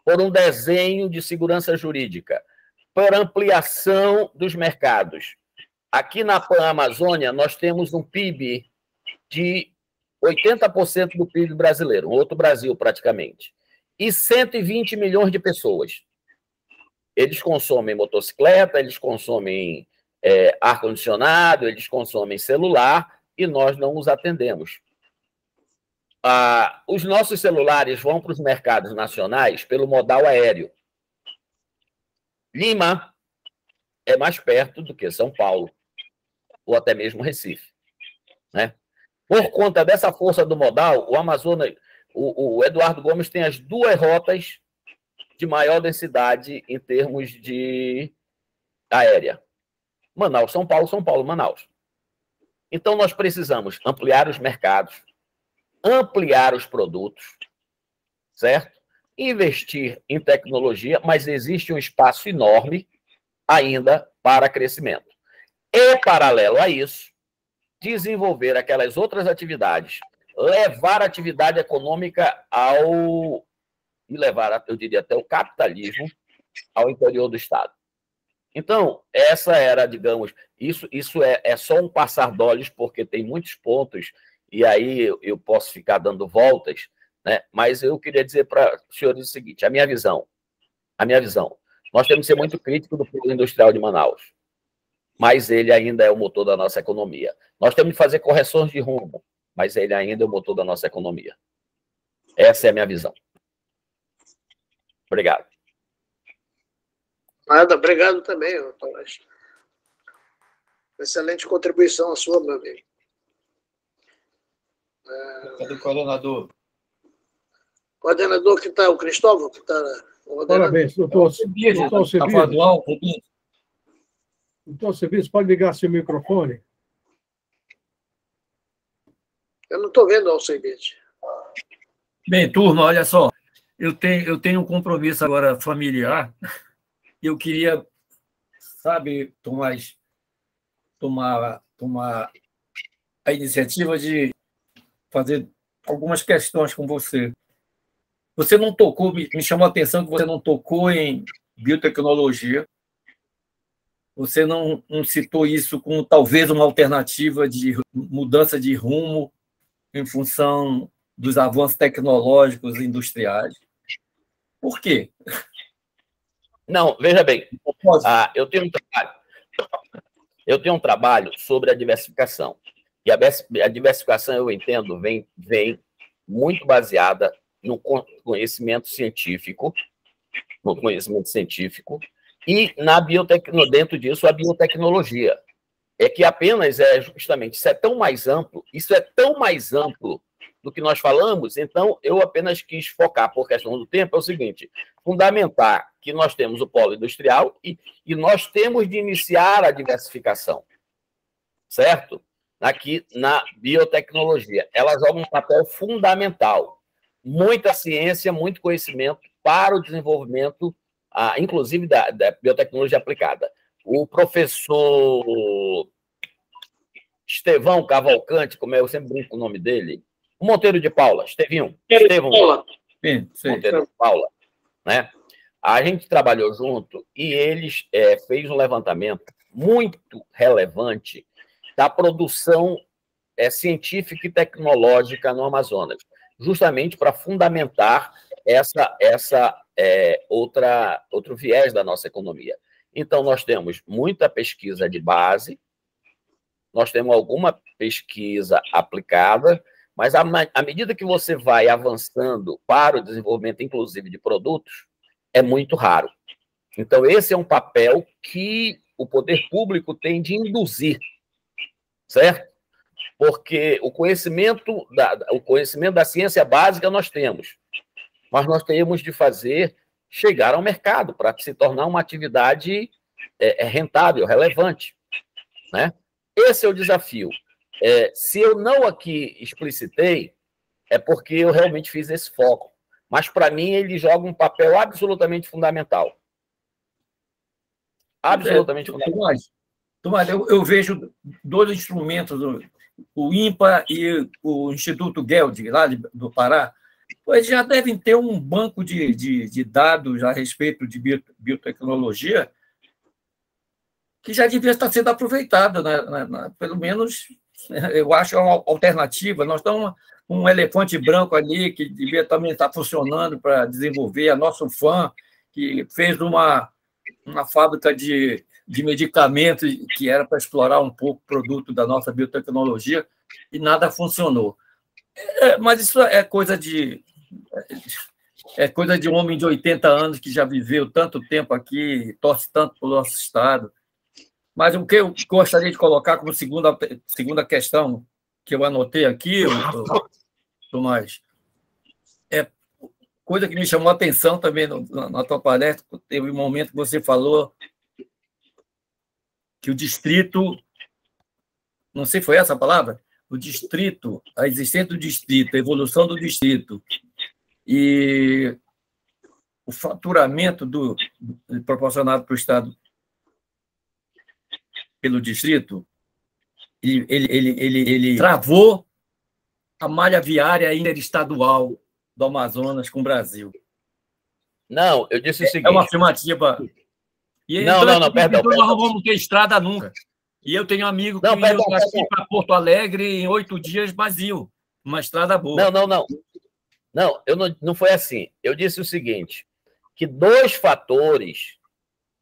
Por um desenho de segurança jurídica. Por ampliação dos mercados. Aqui na Pan-Amazônia, nós temos um PIB de 80% do PIB brasileiro, um outro Brasil, praticamente. E 120 milhões de pessoas. Eles consomem motocicleta, eles consomem ar-condicionado, eles consomem celular, e nós não os atendemos. Os nossos celulares vão para os mercados nacionais pelo modal aéreo. Lima é mais perto do que São Paulo, ou até mesmo Recife. Né? Por conta dessa força do modal, o Amazonas, o Eduardo Gomes tem as 2 rotas de maior densidade em termos de aérea. Manaus, São Paulo, São Paulo, Manaus. Então, nós precisamos ampliar os mercados, ampliar os produtos, certo? Investir em tecnologia, mas existe um espaço enorme ainda para crescimento. E, paralelo a isso, desenvolver aquelas outras atividades, levar a atividade econômica e levar, eu diria, até o capitalismo ao interior do Estado. Então, essa era, digamos, isso é só um passar de olhos, porque tem muitos pontos, e aí eu posso ficar dando voltas, né? Mas eu queria dizer para os senhores o seguinte, a minha visão, nós temos que ser muito críticos do polo industrial de Manaus, mas ele ainda é o motor da nossa economia. Nós temos que fazer correções de rumo, mas ele ainda é o motor da nossa economia. Essa é a minha visão. Obrigado. Nada, obrigado também, Tomás. Excelente contribuição a sua, meu amigo. Cadê o coordenador? Coordenador que está, o Cristóvão, que está... Parabéns, doutor. Doutor Cebides, pode ligar seu microfone? Eu não estou vendo o Alcebides. Bem, turma, olha só. Eu tenho um compromisso agora familiar. Eu queria, sabe, Tomás, tomar a iniciativa de fazer algumas questões com você. Você não tocou, me chamou a atenção que você não tocou em biotecnologia. Você não citou isso como talvez uma alternativa de mudança de rumo em função dos avanços tecnológicos e industriais. Por quê? Não, veja bem, eu tenho um trabalho sobre a diversificação. E a diversificação, eu entendo, vem muito baseada no conhecimento científico, e dentro disso, a biotecnologia. É que apenas justamente, isso é tão mais amplo do que nós falamos, então eu apenas quis focar, por questão do tempo, é o seguinte: fundamentar que nós temos o polo industrial e nós temos de iniciar a diversificação, certo? Aqui na biotecnologia. Ela joga um papel fundamental. Muita ciência, muito conhecimento para o desenvolvimento, inclusive da biotecnologia aplicada. O professor Estevão Cavalcante, como eu sempre brinco com o nome dele, o Monteiro de Paula, Estevão Monteiro de Paula, né? A gente trabalhou junto e eles fez um levantamento muito relevante da produção científica e tecnológica no Amazonas, justamente para fundamentar outro viés da nossa economia. Então, nós temos muita pesquisa de base, nós temos alguma pesquisa aplicada, mas à medida que você vai avançando para o desenvolvimento, inclusive, de produtos, é muito raro. Então, esse é um papel que o poder público tem de induzir, certo? Porque o conhecimento da ciência básica nós temos, mas nós temos de fazer chegar ao mercado para se tornar uma atividade rentável, relevante, né? Esse é o desafio. Se eu não aqui explicitei, é porque eu realmente fiz esse foco. Mas, para mim, ele joga um papel absolutamente fundamental. Absolutamente fundamental. Tomás, eu vejo dois instrumentos, o INPA e o Instituto Geld, lá do Pará, pois já devem ter um banco de dados a respeito de biotecnologia que já devia estar sendo aproveitado, pelo menos, eu acho uma alternativa. Nós estamos um elefante branco ali que devia também estar funcionando para desenvolver, a nossa UFAM, que fez uma fábrica de medicamentos que era para explorar um pouco o produto da nossa biotecnologia, e nada funcionou. Mas isso é coisa de um homem de 80 anos que já viveu tanto tempo aqui, torce tanto pelo nosso Estado. Mas o que eu gostaria de colocar como segunda questão que eu anotei aqui, Tomás, é coisa que me chamou a atenção também na tua palestra. Teve um momento que você falou que o distrito, não sei se foi essa a palavra, o distrito, a existência do distrito, a evolução do distrito e o faturamento proporcionado para o Estado pelo distrito, e ele travou a malha viária interestadual do Amazonas com o Brasil. Não, eu disse o seguinte... É uma afirmativa... Não, perdão. Nós não vamos ter estrada nunca. E eu tenho um amigo que ia aqui para Porto Alegre em 8 dias vazio, uma estrada boa. Não foi assim. Eu disse o seguinte, que 2 fatores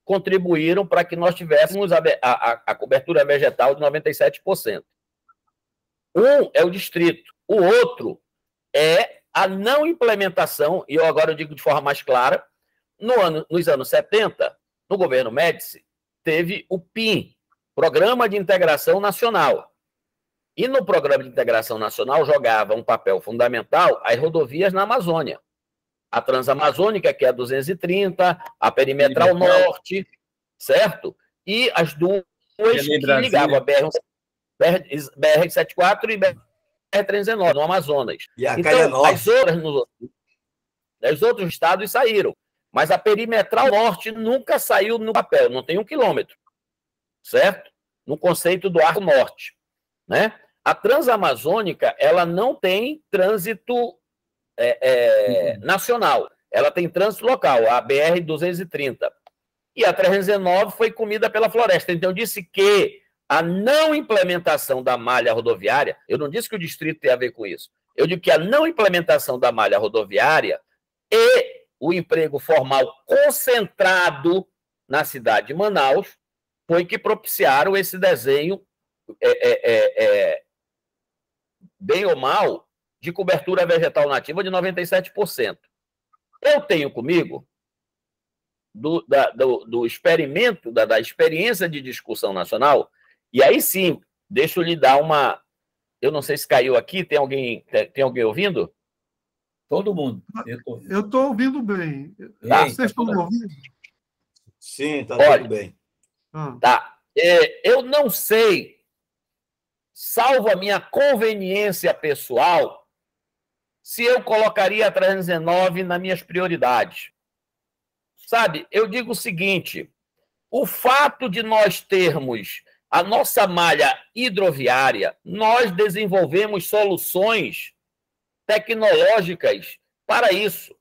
contribuíram para que nós tivéssemos a cobertura vegetal de 97%. Um é o distrito, o outro é a não implementação, e agora eu digo de forma mais clara, nos anos 70, no governo Médici, teve o PIN, Programa de Integração Nacional. E no Programa de Integração Nacional jogava um papel fundamental as rodovias na Amazônia. A Transamazônica, que é a 230, a Perimetral Norte, certo? E as duas que ligavam a BR-74 e BR-319, no Amazonas. E a então, os outros estados saíram, mas a Perimetral Norte nunca saiu no papel, não tem 1 quilômetro, certo? No conceito do Arco Norte, né? A Transamazônica, ela não tem trânsito nacional, ela tem trânsito local, a BR-230. E a 319 foi comida pela floresta. Então, eu disse que a não implementação da malha rodoviária, eu não disse que o distrito tem a ver com isso, eu digo que a não implementação da malha rodoviária e o emprego formal concentrado na cidade de Manaus foi que propiciaram esse desenho, bem ou mal, de cobertura vegetal nativa de 97%. Eu tenho comigo, do experimento, da experiência de discussão nacional, e aí sim, deixa eu lhe dar uma... Eu não sei se caiu aqui, tem alguém ouvindo? Todo mundo. Eu estou ouvindo bem. Tá. Vocês estão me ouvindo? Sim, está Olha, tudo bem. Tá. Eu não sei, salvo a minha conveniência pessoal, se eu colocaria a 319 nas minhas prioridades. Sabe, eu digo o seguinte, o fato de nós termos a nossa malha hidroviária, nós desenvolvemos soluções tecnológicas para isso.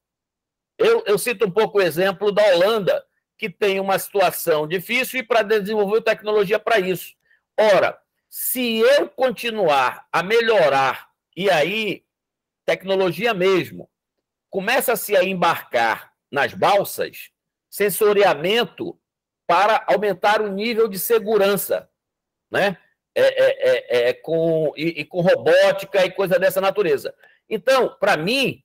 Eu cito um pouco o exemplo da Holanda, que tem uma situação difícil e para desenvolver tecnologia para isso. Ora, se eu continuar a melhorar, e aí, tecnologia mesmo, começa-se a embarcar nas balsas sensoriamento para aumentar o nível de segurança, né? Com robótica e coisa dessa natureza. Então, para mim,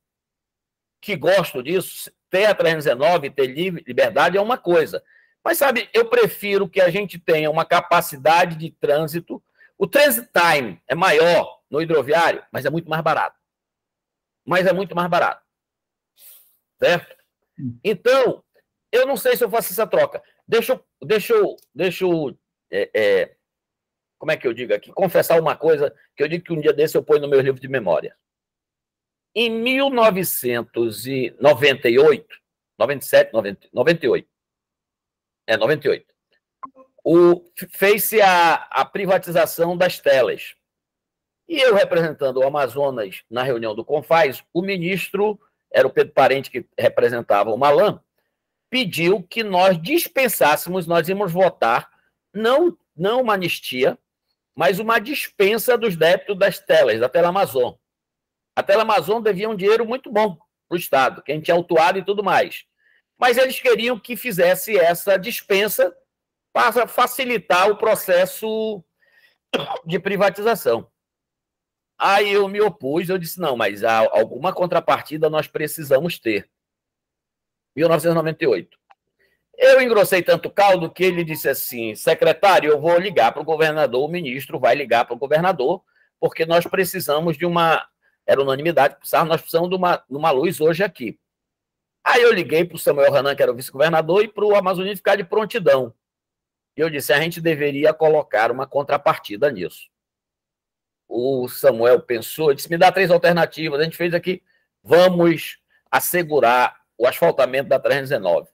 que gosto disso, ter a 319, ter liberdade é uma coisa. Mas, sabe, eu prefiro que a gente tenha uma capacidade de trânsito. O transit time é maior no hidroviário, mas é muito mais barato. Certo? Então, eu não sei se eu faço essa troca. Deixa eu como é que eu digo aqui? Confessar uma coisa que eu digo que um dia desse eu ponho no meu livro de memória. Em 1998, 98, fez-se a privatização das telas. E eu, representando o Amazonas na reunião do Confaz, o ministro, era o Pedro Parente que representava o Malan, pediu que nós dispensássemos, nós íamos votar, não uma anistia, mas uma dispensa dos débitos das telas, da Telamazon. A Telamazon devia um dinheiro muito bom para o Estado, que a gente tinha autuado e tudo mais. Mas eles queriam que fizesse essa dispensa para facilitar o processo de privatização. Aí eu me opus, eu disse, não, mas alguma contrapartida nós precisamos ter. 1998. Eu engrossei tanto caldo que ele disse assim, secretário, eu vou ligar para o governador, o ministro vai ligar para o governador, porque nós precisamos de uma... Era unanimidade, nós precisamos de uma luz hoje aqui. Aí eu liguei para o Samuel Hanan, que era o vice-governador, e para o Amazonino ficar de prontidão. E eu disse, a gente deveria colocar uma contrapartida nisso. O Samuel pensou, disse, me dá 3 alternativas. A gente fez aqui, vamos assegurar o asfaltamento da 319.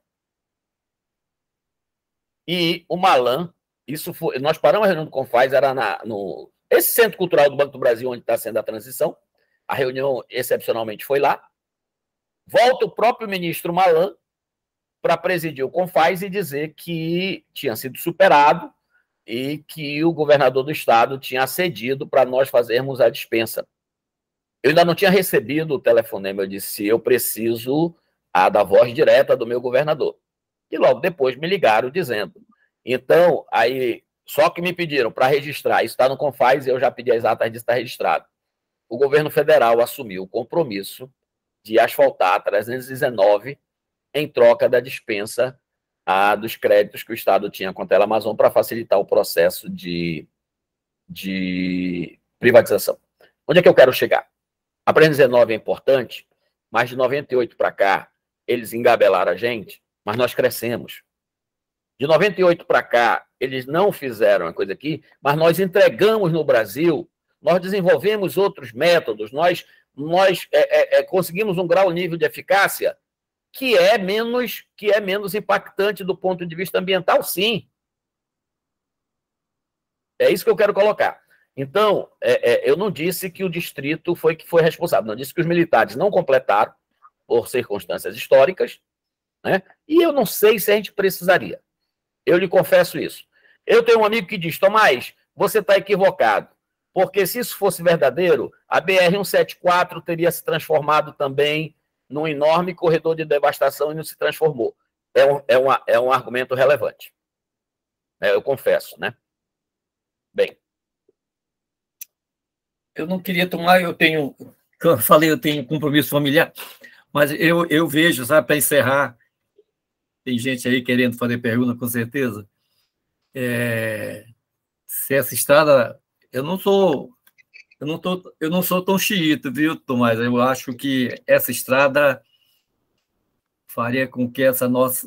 E o Malan, nós paramos a reunião do Confaz, era esse Centro Cultural do Banco do Brasil, onde está sendo a transição. A reunião, excepcionalmente, foi lá. Volta o próprio ministro Malan para presidir o Confaz e dizer que tinha sido superado e que o governador do estado tinha cedido para nós fazermos a dispensa. Eu ainda não tinha recebido o telefonema, eu disse, eu preciso da voz direta do meu governador. E logo depois me ligaram dizendo. Então, aí, só que me pediram para registrar, isso está no Confaz, eu já pedi as atas disso, está registrado. O governo federal assumiu o compromisso de asfaltar a 319 em troca da dispensa dos créditos que o Estado tinha com a Telamazon para facilitar o processo de privatização. Onde é que eu quero chegar? A 319 é importante, mas de 98 para cá, eles engabelaram a gente, mas nós crescemos. De 98 para cá, eles não fizeram a coisa aqui, mas nós entregamos no Brasil, nós desenvolvemos outros métodos, nós conseguimos um grau, nível de eficácia que é menos impactante do ponto de vista ambiental, sim. É isso que eu quero colocar. Então, eu não disse que o distrito foi responsável, não disse que os militares não completaram por circunstâncias históricas, né? E eu não sei se a gente precisaria. Eu lhe confesso isso. Eu tenho um amigo que diz, Tomás, você está equivocado, porque se isso fosse verdadeiro, a BR-174 teria se transformado também num enorme corredor de devastação e não se transformou. É um argumento relevante. Eu confesso, né? Bem. Eu não queria tomar, como eu falei, eu tenho compromisso familiar, mas eu vejo, sabe, para encerrar, tem gente aí querendo fazer pergunta, com certeza, se essa estrada, eu não sou tão xiita, viu, Tomás? Eu acho que essa estrada faria com que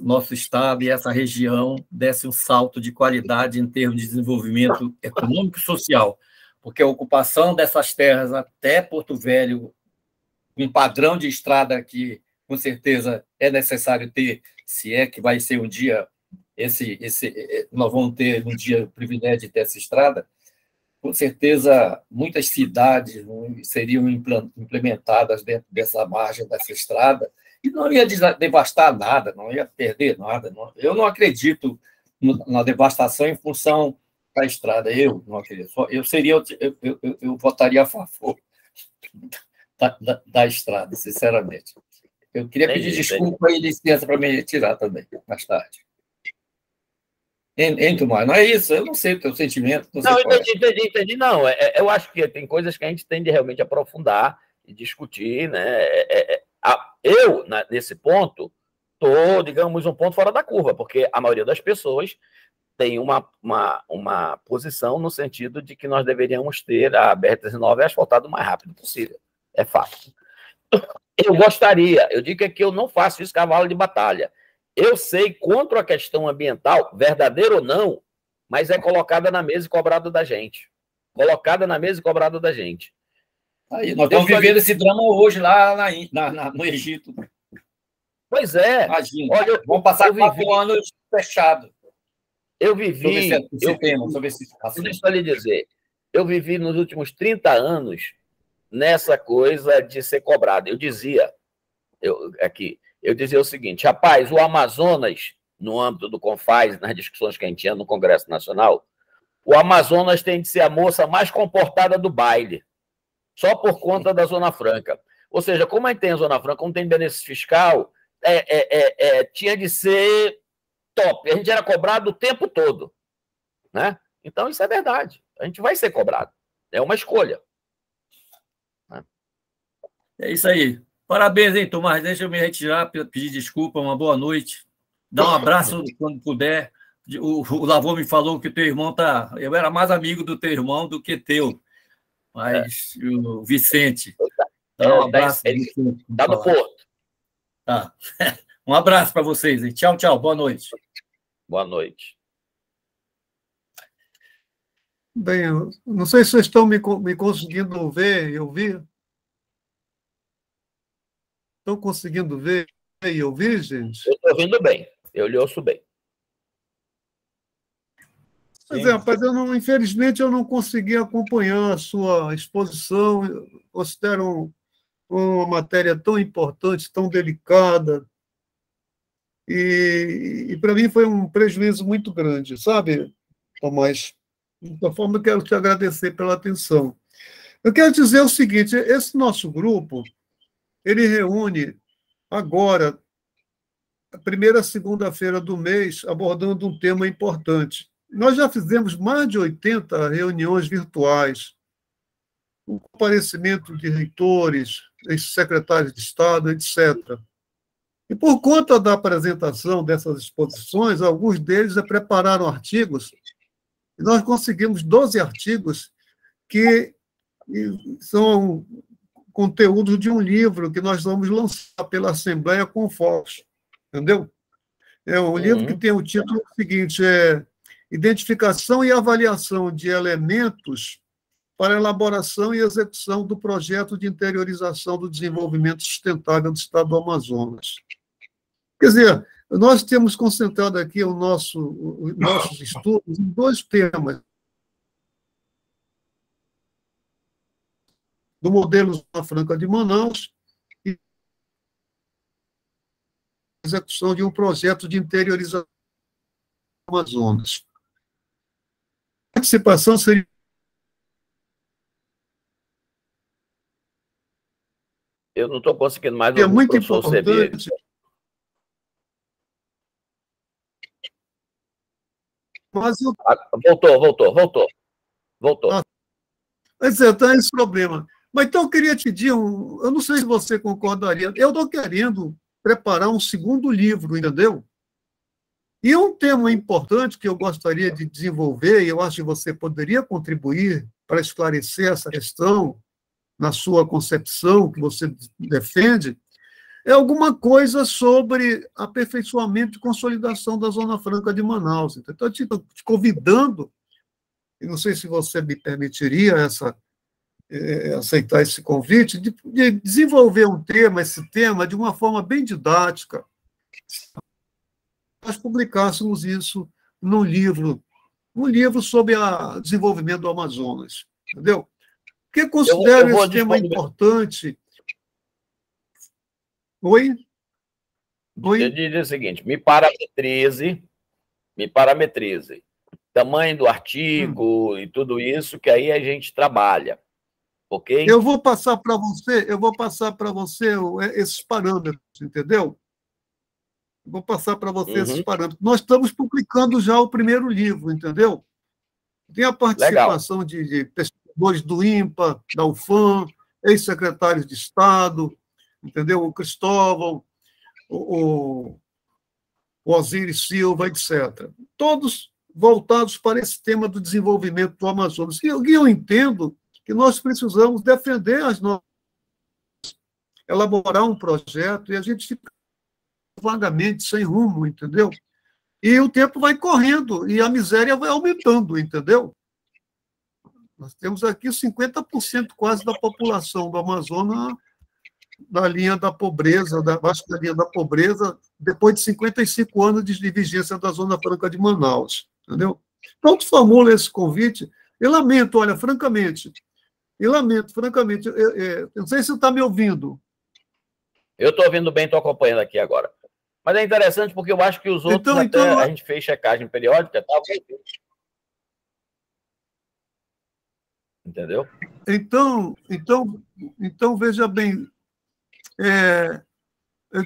nosso estado e essa região desse um salto de qualidade em termos de desenvolvimento econômico e social, porque a ocupação dessas terras até Porto Velho, um padrão de estrada que, com certeza, é necessário ter, se é que vai ser um dia, nós vamos ter um dia o privilégio de ter essa estrada, com certeza, muitas cidades seriam implementadas dentro dessa margem dessa estrada, e não ia devastar nada, não ia perder nada. Eu não acredito na devastação em função da estrada. Eu não acredito. Eu votaria a favor da estrada, sinceramente. Eu queria pedir desculpa e licença para me retirar também, mais tarde. Tomás, não é isso? Eu não sei o teu sentimento. Não, entendi. Não, eu acho que tem coisas que a gente tem de realmente aprofundar e discutir, né? Eu, nesse ponto, estou, digamos, um ponto fora da curva, porque a maioria das pessoas tem uma posição no sentido de que nós deveríamos ter a BR-309 asfaltada o mais rápido possível. É fato. Eu gostaria, eu digo que eu não faço isso cavalo de batalha. Eu sei quanto a questão ambiental, verdadeira ou não, mas é colocada na mesa e cobrada da gente. Colocada na mesa e cobrada da gente. Aí, nós estamos vivendo esse drama hoje lá no Egito. Pois é. Imagina. Olha, vamos passar 4 anos fechados. Eu vivi... Deixa eu lhe dizer. Eu vivi nos últimos 30 anos nessa coisa de ser cobrado. Eu dizia o seguinte, rapaz, o Amazonas, no âmbito do CONFAS, nas discussões que a gente tinha no Congresso Nacional, o Amazonas tem de ser a moça mais comportada do baile, só por conta da Zona Franca. Ou seja, como a gente tem a Zona Franca, como tem benefício fiscal, tinha de ser top. A gente era cobrado o tempo todo, né? Então, isso é verdade. A gente vai ser cobrado. É uma escolha. É isso aí. Parabéns, hein, Tomás? Deixa eu me retirar, pedir desculpa, uma boa noite. Dá um abraço quando puder. O Lavô me falou que o teu irmão tá... Eu era mais amigo do teu irmão do que teu. Mas o Vicente... Dá um abraço. Está no Porto. Tá. Um abraço para vocês. Hein? Tchau, tchau. Boa noite. Boa noite. Bem, eu não sei se vocês estão me conseguindo ver e ouvir. Estão conseguindo ver e ouvir, gente? Eu estou ouvindo bem. Eu lhe ouço bem. Pois é, rapaz, infelizmente eu não consegui acompanhar a sua exposição. Eu considero uma matéria tão importante, tão delicada. E para mim foi um prejuízo muito grande, sabe, Tomás? De toda forma, eu quero te agradecer pela atenção. Eu quero dizer o seguinte, esse nosso grupo, ele reúne agora, a primeira segunda-feira do mês, abordando um tema importante. Nós já fizemos mais de 80 reuniões virtuais, com comparecimento de reitores, ex-secretários de Estado, etc. E por conta da apresentação dessas exposições, alguns deles prepararam artigos, e nós conseguimos 12 artigos que são conteúdos de um livro que nós vamos lançar pela Assembleia Confox, entendeu? É um livro que tem o título seguinte, Identificação e Avaliação de Elementos para Elaboração e Execução do Projeto de Interiorização do Desenvolvimento Sustentável do Estado do Amazonas. Quer dizer, nós temos concentrado aqui os nossos estudos em 2 temas. Do modelo Zona Franca de Manaus e execução de um projeto de interiorização do Amazonas. A participação seria Eu não estou conseguindo mais É ouvir o muito professor Sebi. importante. Mas eu Voltou. Mas tá esse problema. Mas então eu queria te pedir eu não sei se você concordaria. Eu estou querendo preparar um segundo livro, entendeu? E um tema importante que eu gostaria de desenvolver, e eu acho que você poderia contribuir para esclarecer essa questão na sua concepção que você defende, é alguma coisa sobre aperfeiçoamento e consolidação da Zona Franca de Manaus. Então, eu estou te convidando, e não sei se você me permitiria aceitar esse convite, de desenvolver esse tema, de uma forma bem didática. Nós publicássemos isso num livro, um livro sobre o desenvolvimento do Amazonas, entendeu? Porque considero esse tema importante. Oi? Eu diria o seguinte, me parametrize. Tamanho do artigo e tudo isso, que aí a gente trabalha. Ok? Eu vou passar para você esses parâmetros, entendeu? Vou passar para você esses parâmetros. Nós estamos publicando já o primeiro livro, entendeu? Tem a participação de pesquisadores do INPA, da UFAM, ex-secretários de Estado, entendeu? O Cristóvão, o Osiris Silva, etc. Todos voltados para esse tema do desenvolvimento do Amazonas. E eu entendo que nós precisamos defender elaborar um projeto, e a gente fica vagamente, sem rumo, entendeu? E o tempo vai correndo, e a miséria vai aumentando, entendeu? Nós temos aqui 50% quase da população do Amazonas da linha da pobreza, abaixo da linha da pobreza, depois de 55 anos de vigência da Zona Franca de Manaus, entendeu? Então, te formulo esse convite, e lamento, olha, francamente, eu não sei se você está me ouvindo. Eu estou ouvindo bem, estou acompanhando aqui agora. Mas é interessante porque eu acho que os outros a gente fez checagem periódica, tá? Entendeu? Então veja bem, eu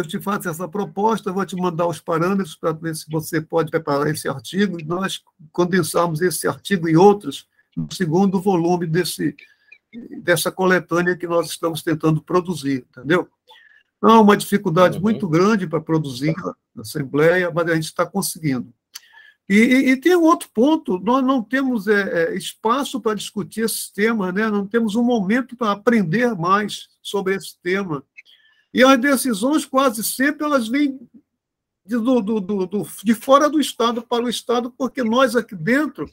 te faço essa proposta, eu vou te mandar os parâmetros para ver se você pode preparar esse artigo, e nós condensamos esse artigo e outros no segundo volume dessa coletânea que nós estamos tentando produzir, entendeu? Há uma dificuldade muito grande para produzir na Assembleia, mas a gente está conseguindo. E tem um outro ponto, nós não temos espaço para discutir esse tema, né? Não temos um momento para aprender mais sobre esse tema. E as decisões, quase sempre, elas vêm de fora do Estado para o Estado, porque nós aqui dentro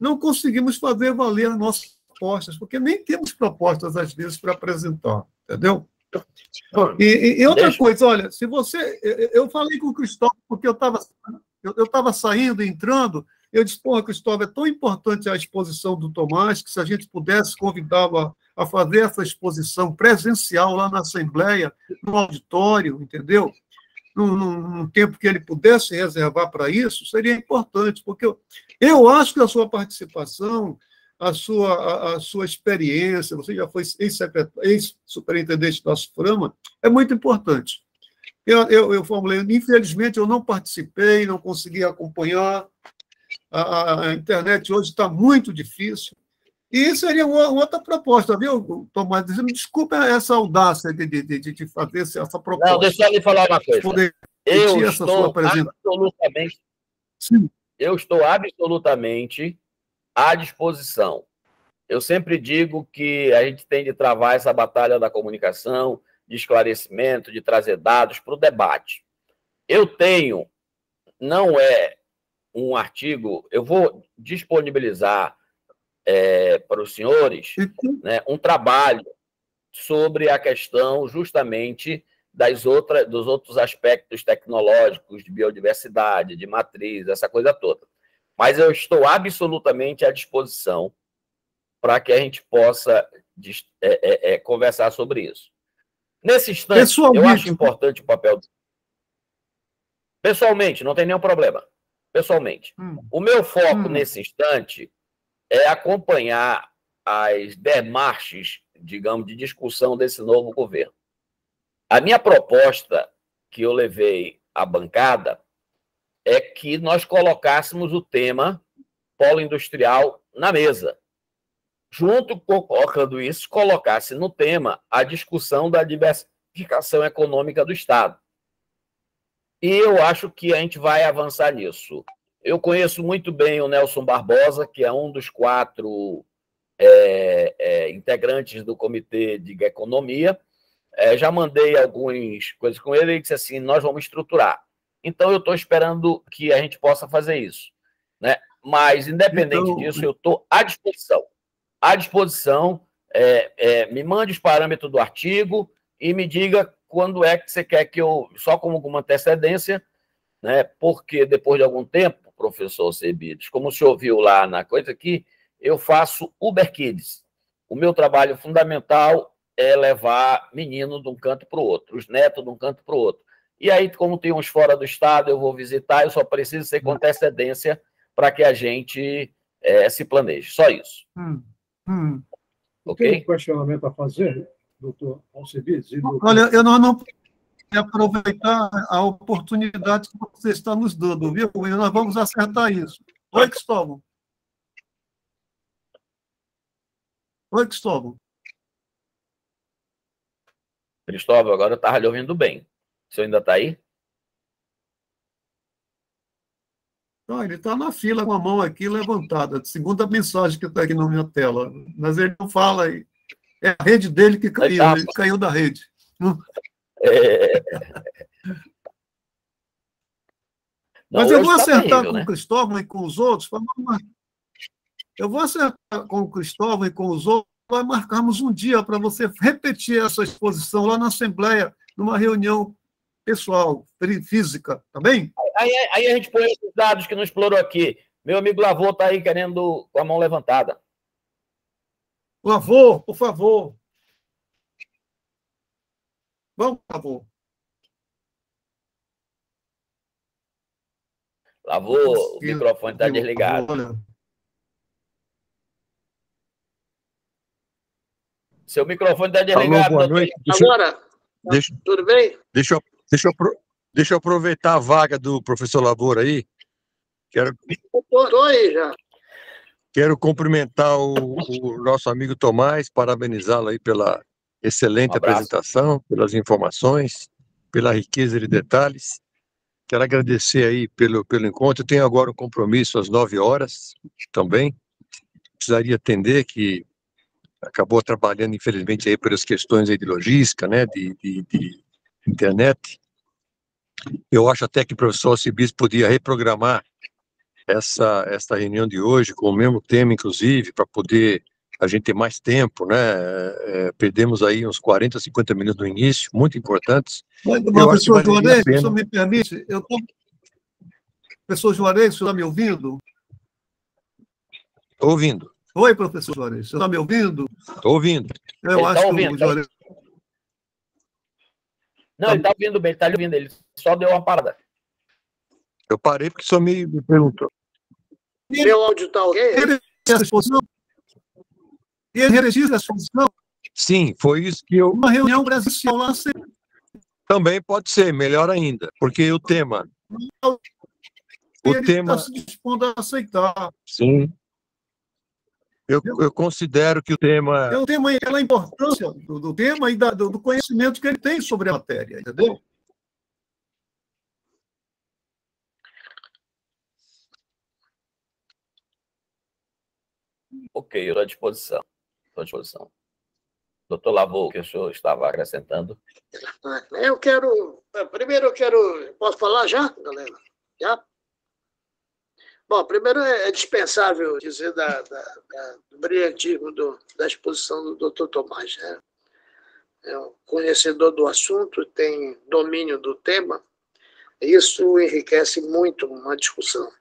não conseguimos fazer valer as nossas propostas, porque nem temos propostas, às vezes, para apresentar, entendeu? E outra coisa, olha, se você... Eu falei com o Cristóvão, porque eu estava saindo, entrando, eu disse, pô, Cristóvão, é tão importante a exposição do Tomás, que se a gente pudesse convidá-lo a fazer essa exposição presencial lá na Assembleia, no auditório, entendeu? Num tempo que ele pudesse reservar para isso, seria importante, porque eu acho que a eu a sua experiência, você já foi ex-superintendente da SUFRAMA, é muito importante. Eu formulei, infelizmente, eu não participei, não consegui acompanhar, a internet hoje está muito difícil, e seria outra proposta, viu, Tomás? Desculpa essa audácia de fazer essa proposta. Não, deixa eu lhe falar uma coisa. Eu estou absolutamente à disposição. Eu sempre digo que a gente tem de travar essa batalha da comunicação, de esclarecimento, de trazer dados para o debate. Eu tenho, não é um artigo, eu vou disponibilizar para os senhores, né, um trabalho sobre a questão justamente dos outros aspectos tecnológicos, de biodiversidade, de matriz, essa coisa toda. Mas eu estou absolutamente à disposição para que a gente possa conversar sobre isso. Nesse instante, eu acho importante o papel... Pessoalmente, não tem nenhum problema. Pessoalmente. O meu foco nesse instante é acompanhar as demarches digamos, de discussão desse novo governo. A minha proposta que eu levei à bancada é que nós colocássemos o tema polo industrial na mesa. Junto com colocando isso, colocasse no tema a discussão da diversificação econômica do Estado. E eu acho que a gente vai avançar nisso. Eu conheço muito bem o Nelson Barbosa, que é um dos 4 integrantes do Comitê de Economia. Já mandei algumas coisas com ele e disse assim, nós vamos estruturar. Então, eu estou esperando que a gente possa fazer isso, né? Mas, independente disso, eu estou à disposição. À disposição, me mande os parâmetros do artigo e me diga quando é que você quer que eu, só com alguma antecedência, né? Porque depois de algum tempo, professor Cebides, como o senhor viu lá na coisa aqui, eu faço Uber Kids. O meu trabalho fundamental é levar menino de um canto para o outro, os netos de um canto para o outro. E aí, como tem uns fora do estado, eu vou visitar, eu só preciso ser com antecedência para que a gente se planeje. Só isso. Ok? Tem um questionamento a fazer, doutor Alcebides? Olha, eu não posso aproveitar a oportunidade que você está nos dando, viu? E nós vamos acertar isso. Oi, Cristóvão. Oi, Cristóvão. Cristóvão, agora eu estava lhe ouvindo bem. O senhor ainda está aí? Não, ele está na fila com a mão aqui levantada. Segunda mensagem que está aqui na minha tela. Mas ele não fala aí. É a rede dele que caiu. Ele caiu da rede. Não, mas eu vou acertar terrível, com o Cristóvão e com os outros. Eu vou acertar com o Cristóvão e com os outros para marcarmos um dia para você repetir essa exposição lá na Assembleia, numa reunião pessoal, física, tá bem? Aí a gente põe os dados que não explorou aqui. Meu amigo Lavô está aí querendo com a mão levantada. Lavô, por favor. Vamos, Lavô. Lavô, o microfone está desligado. Olha. Seu microfone está desligado. Alô, boa noite. Agora, tudo bem? Deixa eu aproveitar a vaga do professor Lavoura aí. Estou aí já. Quero cumprimentar o nosso amigo Tomás, parabenizá-lo aí pela excelente apresentação, pelas informações, pela riqueza de detalhes. Quero agradecer aí pelo encontro. Eu tenho agora um compromisso às 9h também. Precisaria atender, que acabou trabalhando, infelizmente, aí pelas questões aí de logística, né, de internet. Eu acho até que o professor Alcebides podia reprogramar essa reunião de hoje com o mesmo tema, inclusive, para poder a gente ter mais tempo, né? Perdemos aí uns 40, 50 minutos no início, muito importantes. Professor Juarez, o senhor me permite? Professor Juarez, o senhor está me ouvindo? Estou ouvindo. Oi, professor Juarez, você está me ouvindo? Estou ouvindo. Eu acho que o Juarez... Não, ele está ouvindo bem, ele está ouvindo, ele só deu uma parada. Eu parei porque o senhor me perguntou. Meu áudio está ok? Ele registra a exposição? Sim, foi isso que eu... Uma reunião presencial lá. Também pode ser, melhor ainda, porque o tema... Ele está se dispondo a aceitar. Sim. Eu considero que o tema... O tema é a importância do tema e do conhecimento que ele tem sobre a matéria, entendeu? Ok, eu estou à disposição. Estou à disposição. Doutor Lavô, o que o senhor estava acrescentando? Primeiro eu quero... Posso falar já, galera? Já? Bom, primeiro é dispensável dizer do brilhantismo da exposição do Dr. Tomás, né? É um conhecedor do assunto, tem domínio do tema, e isso enriquece muito uma discussão.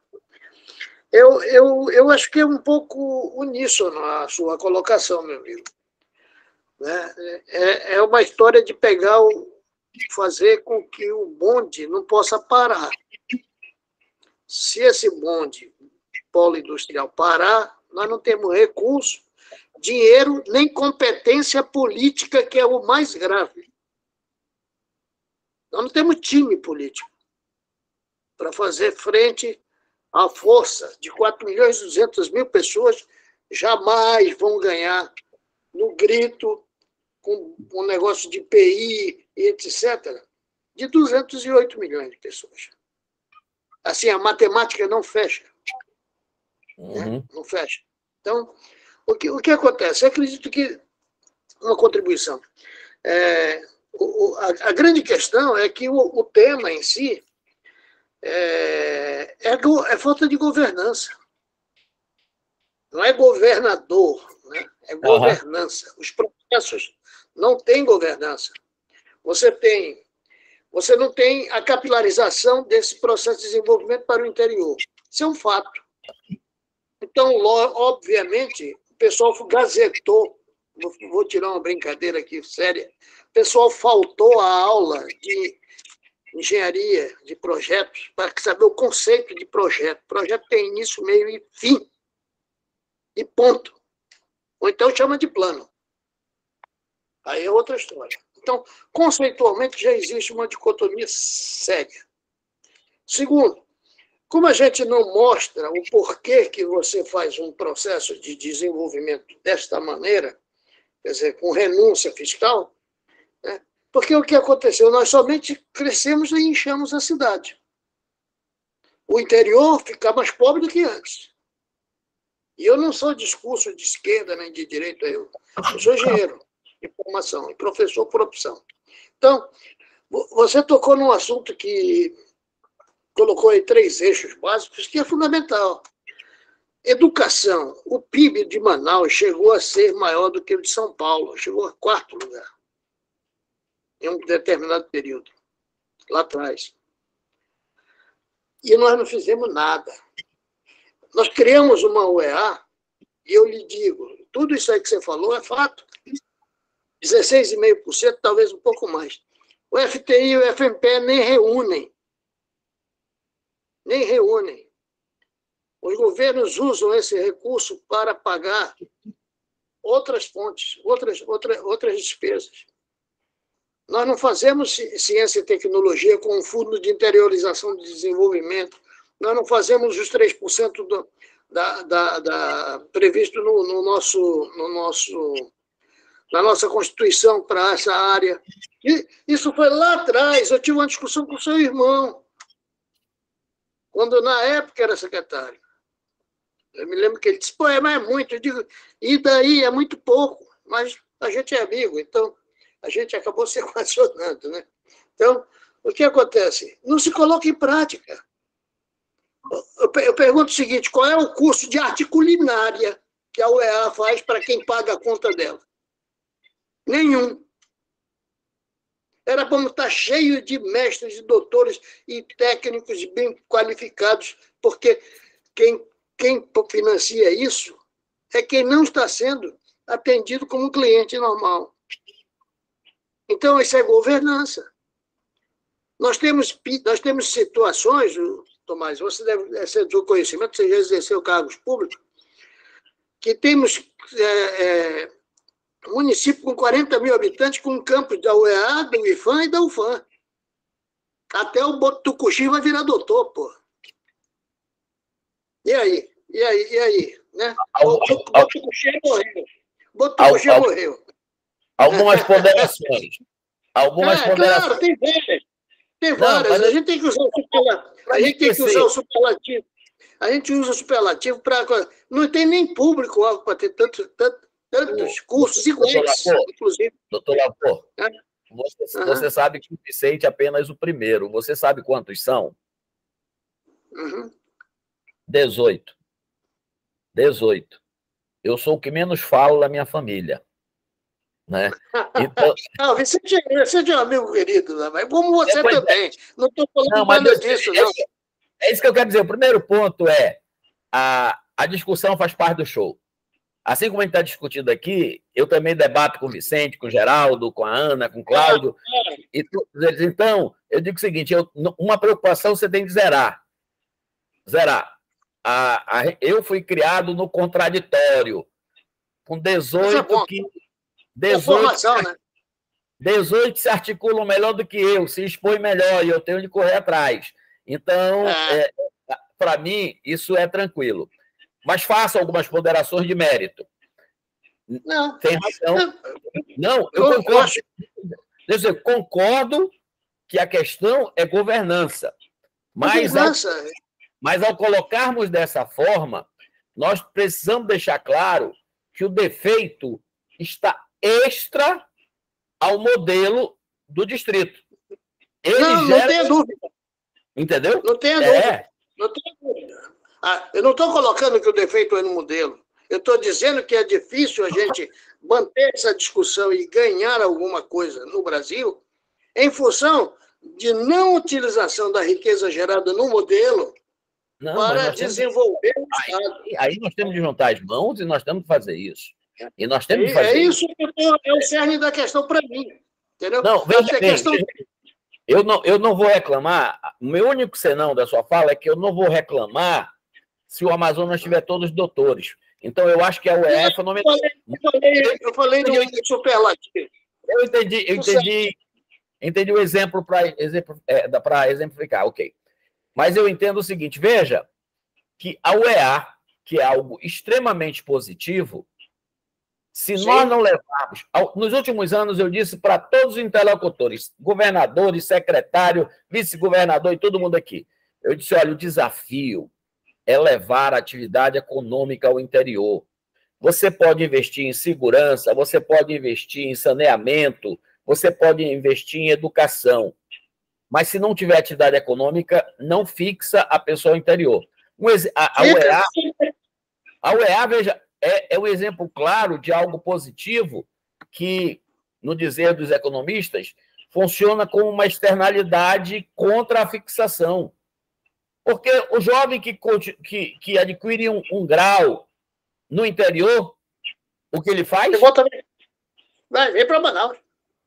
Eu acho que é um pouco uníssono a sua colocação, meu amigo. Né? É uma história de fazer com que o bonde não possa parar. Se esse bonde polo industrial parar, nós não temos recurso dinheiro nem competência política, que é o mais grave. Nós não temos time político para fazer frente à força de 4.200.000 pessoas. Jamais vão ganhar no grito, com um negócio de PI e etc., de 208 milhões de pessoas. Assim, a matemática não fecha. Né? Não fecha. Então, o que acontece? Eu acredito que uma contribuição. A grande questão é que o tema em si é falta de governança. Não é governador, né? É governança. Os processos não têm governança. Você não tem a capilarização desse processo de desenvolvimento para o interior. Isso é um fato. Então, obviamente, o pessoal gazetou, vou tirar uma brincadeira aqui séria, o pessoal faltou a aula de engenharia de projetos para saber o conceito de projeto. Projeto tem início, meio e fim. E ponto. Ou então chama de plano. Aí é outra história. Então, conceitualmente, já existe uma dicotomia séria. Segundo, como a gente não mostra o porquê que você faz um processo de desenvolvimento desta maneira, quer dizer, com renúncia fiscal, né? Porque o que aconteceu? Nós somente crescemos e enchemos a cidade. O interior fica mais pobre do que antes. E eu não sou discurso de esquerda nem de direita, eu sou engenheiro de formação e professor por opção. Então, você tocou num assunto que colocou aí 3 eixos básicos, que é fundamental. Educação. O PIB de Manaus chegou a ser maior do que o de São Paulo, chegou a 4º lugar, em um determinado período, lá atrás. E nós não fizemos nada. Nós criamos uma UEA, e eu lhe digo, tudo isso aí que você falou é fato. 16,5%, talvez um pouco mais. O FTI e o FNPE nem reúnem. Nem reúnem. Os governos usam esse recurso para pagar outras fontes, outras despesas. Nós não fazemos ciência e tecnologia com um fundo de interiorização de desenvolvimento. Nós não fazemos os 3% previsto na nossa Constituição para essa área. E isso foi lá atrás. Eu tive uma discussão com o seu irmão, quando na época era secretário. Eu me lembro que ele disse, mas é muito. Eu digo, e daí é muito pouco, mas a gente é amigo, então a gente acabou se equacionando, né? Então, o que acontece? Não se coloca em prática. Eu pergunto o seguinte, qual é o curso de arte culinária que a UEA faz para quem paga a conta dela? Nenhum. Era bom estar cheio de mestres e doutores e técnicos bem qualificados, porque quem financia isso é quem não está sendo atendido como um cliente normal. Então, isso é governança. Nós temos situações, Tomás, você deve ser do conhecimento, você já exerceu cargos públicos, que temos um município com 40 mil habitantes, com um campus da UEA, do IFAM e da UFAM. Até o Botucuxi vai virar doutor, pô. E aí? Né? Botucuxi morreu. Botucuxi morreu. Algumas ponderações. Claro, tem várias. Tem várias. A gente tem que usar o superlativo. A gente tem que usar o superlativo. A gente usa o superlativo para... Não tem nem público para ter tantos cursos iguais, inclusive. Doutor Lavor, você sabe que o Vicente é apenas o primeiro. Você sabe quantos são? 18. Eu sou o que menos falo da minha família. Né? Então... Não, Vicente é um amigo querido, né? Mas como você também. Não estou falando nada disso, não. É isso que eu quero dizer. O primeiro ponto é a discussão faz parte do show. Assim como a gente está discutindo aqui, eu também debato com o Vicente, com o Geraldo, com a Ana, com o Cláudio. Então, eu digo o seguinte, uma preocupação você tem de zerar. Eu fui criado no contraditório. com 18 que... 18, formação, né? 18 se articulam melhor do que eu, se expõem melhor, e eu tenho de correr atrás. Então, para mim, isso é tranquilo. Mas faça algumas ponderações de mérito. Não. Tem razão. Não, eu concordo. Eu concordo que a questão é governança. Mas ao colocarmos dessa forma, nós precisamos deixar claro que o defeito está extra ao modelo do distrito. Não tenha dúvida. Entendeu? Não tenha dúvida. Não tenha dúvida. Eu não estou colocando que o defeito é no modelo. Eu estou dizendo que é difícil a gente manter essa discussão e ganhar alguma coisa no Brasil em função de não utilização da riqueza gerada no modelo para desenvolver o Estado. Aí nós temos de juntar as mãos e nós temos que fazer isso. E nós temos que fazer isso. É o cerne da questão para mim. Entendeu? Não, eu não vou reclamar. O meu único senão da sua fala é que eu não vou reclamar se o Amazonas tiver todos doutores. Então, eu acho que a UEF... Eu falei no superlativo. Eu entendi o exemplo para exemplificar, ok. Mas eu entendo o seguinte, veja, que a UEA, que é algo extremamente positivo, se nós não levarmos... Nos últimos anos, eu disse para todos os interlocutores, governadores, secretário, vice-governador e todo mundo aqui, eu disse, olha, o desafio é levar a atividade econômica ao interior. Você pode investir em segurança, você pode investir em saneamento, você pode investir em educação, mas se não tiver atividade econômica, não fixa a pessoa ao interior. A UEA, veja, é um exemplo claro de algo positivo que, no dizer dos economistas, funciona como uma externalidade contra a fixação. Porque o jovem que adquire um grau no interior, o que ele faz? Vai para Manaus.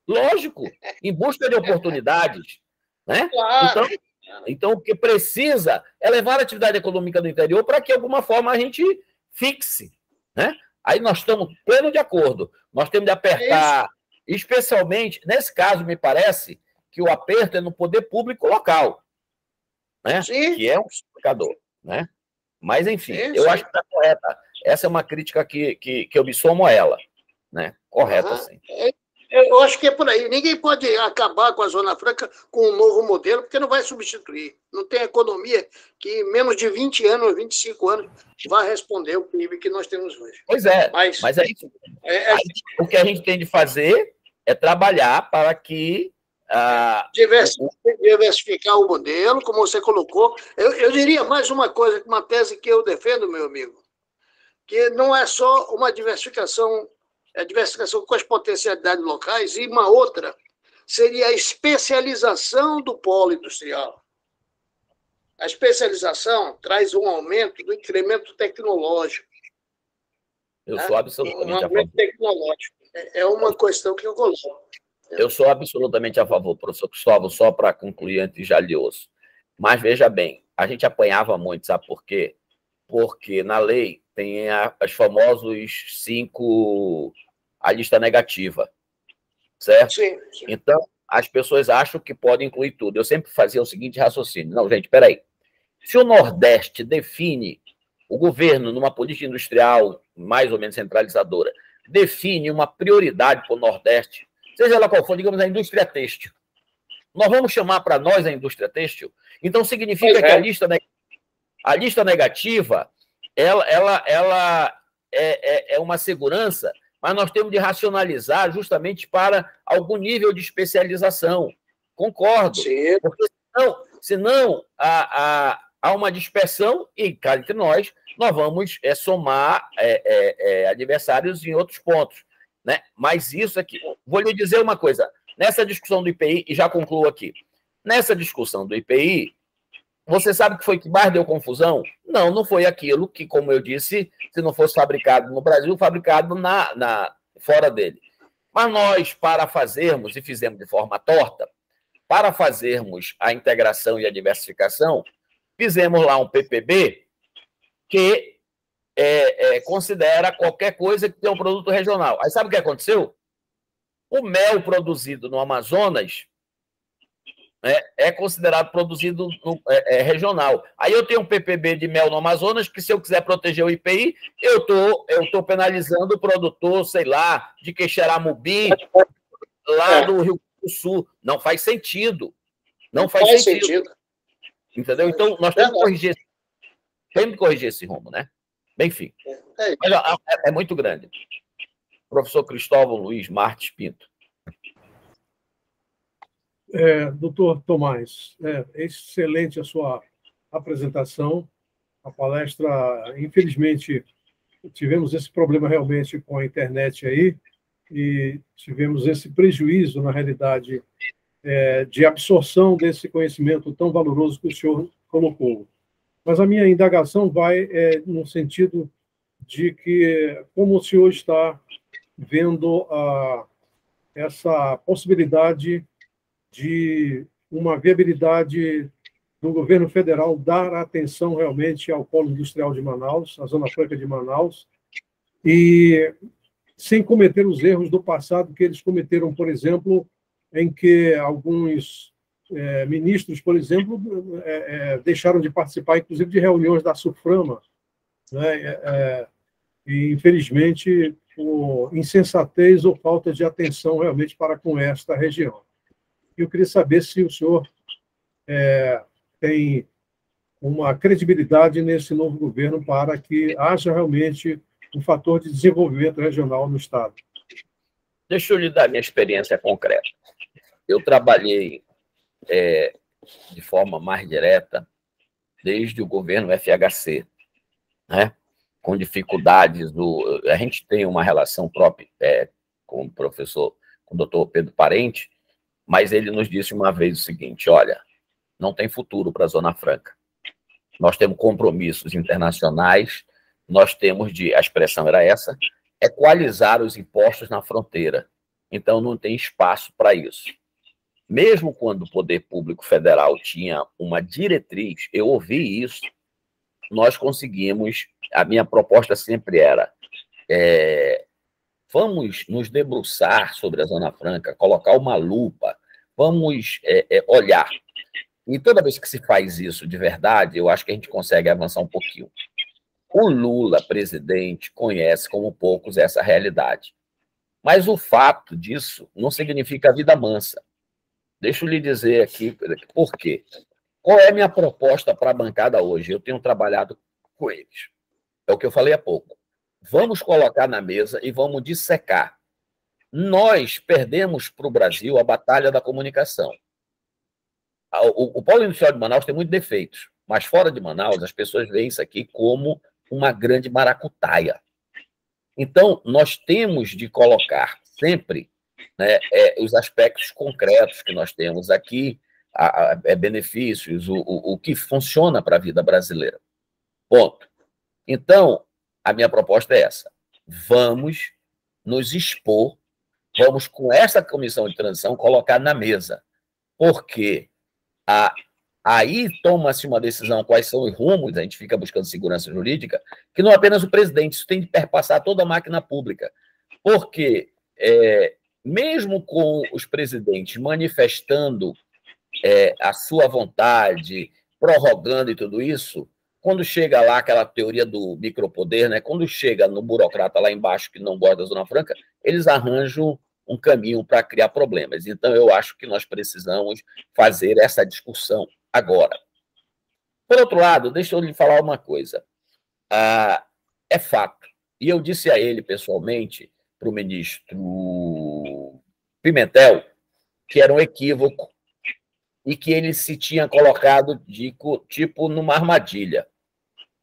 Lógico, em busca de oportunidades. Né? Claro. Então, o que precisa é levar a atividade econômica do interior para que, de alguma forma, a gente fixe. Né? Aí nós estamos pleno de acordo. Nós temos de apertar, especialmente, nesse caso, me parece que o aperto é no poder público local. Né? Que é um explicador, né? Mas, enfim, eu acho que está correta. Essa é uma crítica que eu me somo a ela. Né? Correta, sim. Eu acho que é por aí. Ninguém pode acabar com a Zona Franca com um novo modelo, porque não vai substituir. Não tem economia que em menos de 20 anos, 25 anos, vai responder o PIB que nós temos hoje. Pois é, mas é isso. O que a gente tem de fazer é trabalhar para que diversificar o modelo, como você colocou. Eu diria mais uma coisa, uma tese que eu defendo, meu amigo, que não é só uma diversificação, é diversificação com as potencialidades locais, e uma outra seria a especialização do polo industrial. A especialização traz um aumento do incremento tecnológico. Eu sou absolutamente a favor. Tecnológico. É uma questão que eu coloco. Eu sou absolutamente a favor, professor Cristóvão, só para concluir antes de já lhe ouço. Mas veja bem, a gente apanhava muito, sabe por quê? Porque na lei tem as famosos 5, a lista negativa, certo? Sim. Então, as pessoas acham que pode incluir tudo. Eu sempre fazia o seguinte raciocínio. Não, gente, espera aí. Se o Nordeste define, o governo, numa política industrial mais ou menos centralizadora, define uma prioridade para o Nordeste, seja lá qual for, digamos, a indústria têxtil. Nós vamos chamar para nós a indústria têxtil? Então, significa que a lista negativa ela é uma segurança, mas nós temos de racionalizar justamente para algum nível de especialização. Concordo. Sim. Porque senão há uma dispersão e, cá entre nós vamos somar adversários em outros pontos. Né? Mas isso aqui, vou lhe dizer uma coisa, nessa discussão do IPI, e já concluo aqui, nessa discussão do IPI, você sabe o que foi que mais deu confusão? Não foi aquilo que, como eu disse, se não fosse fabricado no Brasil, fabricado fora dele. Mas nós, para fazermos, e fizemos de forma torta, para fazermos a integração e a diversificação, fizemos lá um PPB que considera qualquer coisa que tenha um produto regional. Aí sabe o que aconteceu? O mel produzido no Amazonas é considerado produzido regional. Aí eu tenho um PPB de mel no Amazonas que, se eu quiser proteger o IPI, eu tô penalizando o produtor, sei lá, de Quixeramobim, lá do Rio Grande do Sul. Não faz sentido. Não faz sentido. Entendeu? Então, nós temos que corrigir esse rumo, né? Enfim. Mas é muito grande. Professor Cristóvão Luiz Martins Pinto. Doutor Tomás, excelente a sua apresentação. A palestra, infelizmente, tivemos esse problema realmente com a internet aí e tivemos esse prejuízo, na realidade, de absorção desse conhecimento tão valoroso que o senhor colocou. Mas a minha indagação vai no sentido de que, como o senhor está vendo essa possibilidade de uma viabilidade do governo federal dar atenção realmente ao polo industrial de Manaus, à Zona Franca de Manaus, e sem cometer os erros do passado que eles cometeram, por exemplo, em que alguns ministros, por exemplo, deixaram de participar, inclusive, de reuniões da SUFRAMA, né? E, infelizmente, por insensatez ou falta de atenção realmente para com esta região. Eu queria saber se o senhor tem uma credibilidade nesse novo governo para que haja realmente um fator de desenvolvimento regional no Estado. Deixa eu lhe dar minha experiência concreta. Eu trabalhei de forma mais direta desde o governo FHC, né? Com dificuldades. A gente tem uma relação própria com o doutor Pedro Parente, mas ele nos disse uma vez o seguinte: olha, não tem futuro para a Zona Franca. Nós temos compromissos internacionais, nós temos a expressão era essa, equalizar os impostos na fronteira. Então, não tem espaço para isso. Mesmo quando o Poder Público Federal tinha uma diretriz, eu ouvi isso, nós conseguimos, a minha proposta sempre era, vamos nos debruçar sobre a Zona Franca, colocar uma lupa, vamos olhar. E toda vez que se faz isso de verdade, eu acho que a gente consegue avançar um pouquinho. O Lula, presidente, conhece como poucos essa realidade. Mas o fato disso não significa vida mansa. Deixa eu lhe dizer aqui por quê. Qual é a minha proposta para a bancada hoje? Eu tenho trabalhado com eles. É o que eu falei há pouco. Vamos colocar na mesa e vamos dissecar. Nós perdemos para o Brasil a batalha da comunicação. O polo industrial de Manaus tem muitos defeitos, mas fora de Manaus as pessoas veem isso aqui como uma grande maracutaia. Então, nós temos de colocar sempre, né, os aspectos concretos que nós temos aqui, benefícios, o que funciona para a vida brasileira. Ponto. Então, a minha proposta é essa. Vamos nos expor, vamos, com essa comissão de transição, colocar na mesa. Porque aí toma-se uma decisão, quais são os rumos, a gente fica buscando segurança jurídica, que não apenas o presidente, isso tem de perpassar toda a máquina pública. Porque, mesmo com os presidentes manifestando a sua vontade, prorrogando e tudo isso, quando chega lá aquela teoria do micropoder, né, quando chega no burocrata lá embaixo que não gosta da Zona Franca, eles arranjam um caminho para criar problemas. Então, eu acho que nós precisamos fazer essa discussão agora. Por outro lado, deixa eu lhe falar uma coisa. É fato, e eu disse a ele pessoalmente, para o ministro Pimentel, que era um equívoco e que ele se tinha colocado tipo numa armadilha.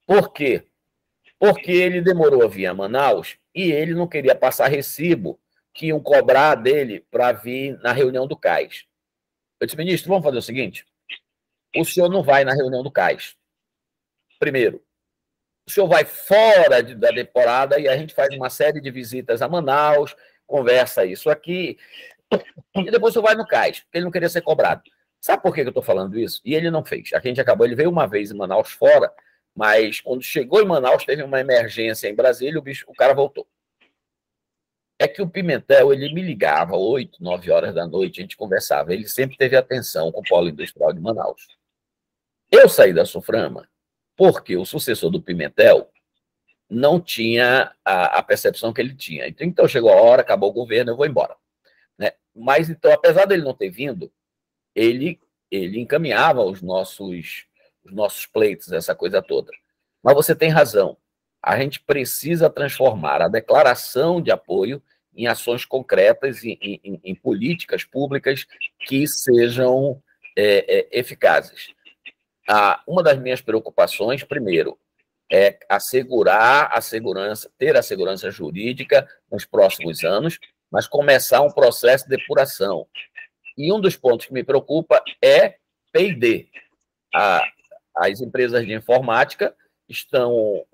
Por quê? Porque ele demorou a vir a Manaus e ele não queria passar recibo que iam cobrar dele para vir na reunião do CAIS. Eu disse, ministro, vamos fazer o seguinte, o senhor não vai na reunião do CAIS. Primeiro, o senhor vai fora da temporada e a gente faz uma série de visitas a Manaus, conversa isso aqui, e depois o senhor vai no CAIS, porque ele não queria ser cobrado. Sabe por que eu estou falando isso? E ele não fez. A gente acabou, ele veio uma vez em Manaus fora, Mas quando chegou em Manaus, teve uma emergência em Brasília, o cara voltou. É que o Pimentel, ele me ligava 8, 9 horas da noite, a gente conversava. Ele sempre teve atenção com o polo industrial de Manaus. Eu saí da Suframa porque o sucessor do Pimentel não tinha a percepção que ele tinha. Então chegou a hora, acabou o governo, eu vou embora. Né? Mas, então, apesar dele não ter vindo, ele encaminhava os nossos pleitos, essa coisa toda. Mas você tem razão. A gente precisa transformar a declaração de apoio em ações concretas, em políticas públicas que sejam eficazes. Uma das minhas preocupações, primeiro, é assegurar a segurança, ter a segurança jurídica nos próximos anos, mas começar um processo de depuração. E um dos pontos que me preocupa é P&D. As empresas de informática estão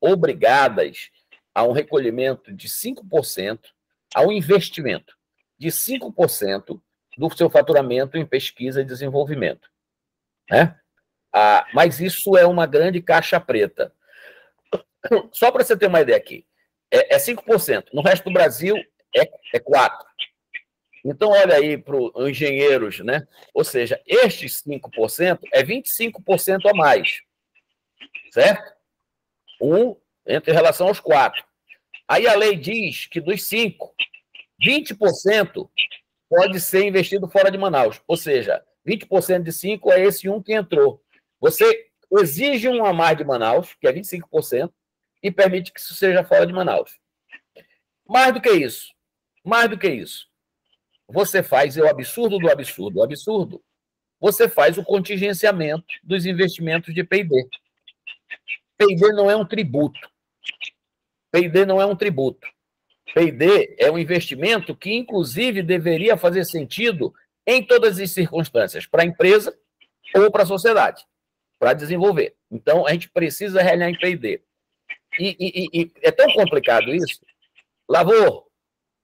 obrigadas a um recolhimento de 5%, a um investimento de 5% do seu faturamento em pesquisa e desenvolvimento. Né? Mas isso é uma grande caixa preta. Só para você ter uma ideia aqui, é 5%. No resto do Brasil, é 4%. Então, olha aí para os engenheiros, né? Ou seja, estes 5% é 25% a mais. Certo? Em relação aos 4%. Aí a lei diz que dos 5%, 20% pode ser investido fora de Manaus. Ou seja, 20% de 5% é esse que entrou. Você exige um a mais de Manaus, que é 25%, e permite que isso seja fora de Manaus. Mais do que isso, você faz o absurdo do absurdo. O absurdo, você faz o contingenciamento dos investimentos de P&D. P&D não é um tributo. P&D não é um tributo. P&D é um investimento que, inclusive, deveria fazer sentido em todas as circunstâncias, para a empresa ou para a sociedade, para desenvolver. Então, a gente precisa realinhar em P&D. E é tão complicado isso. Lavor,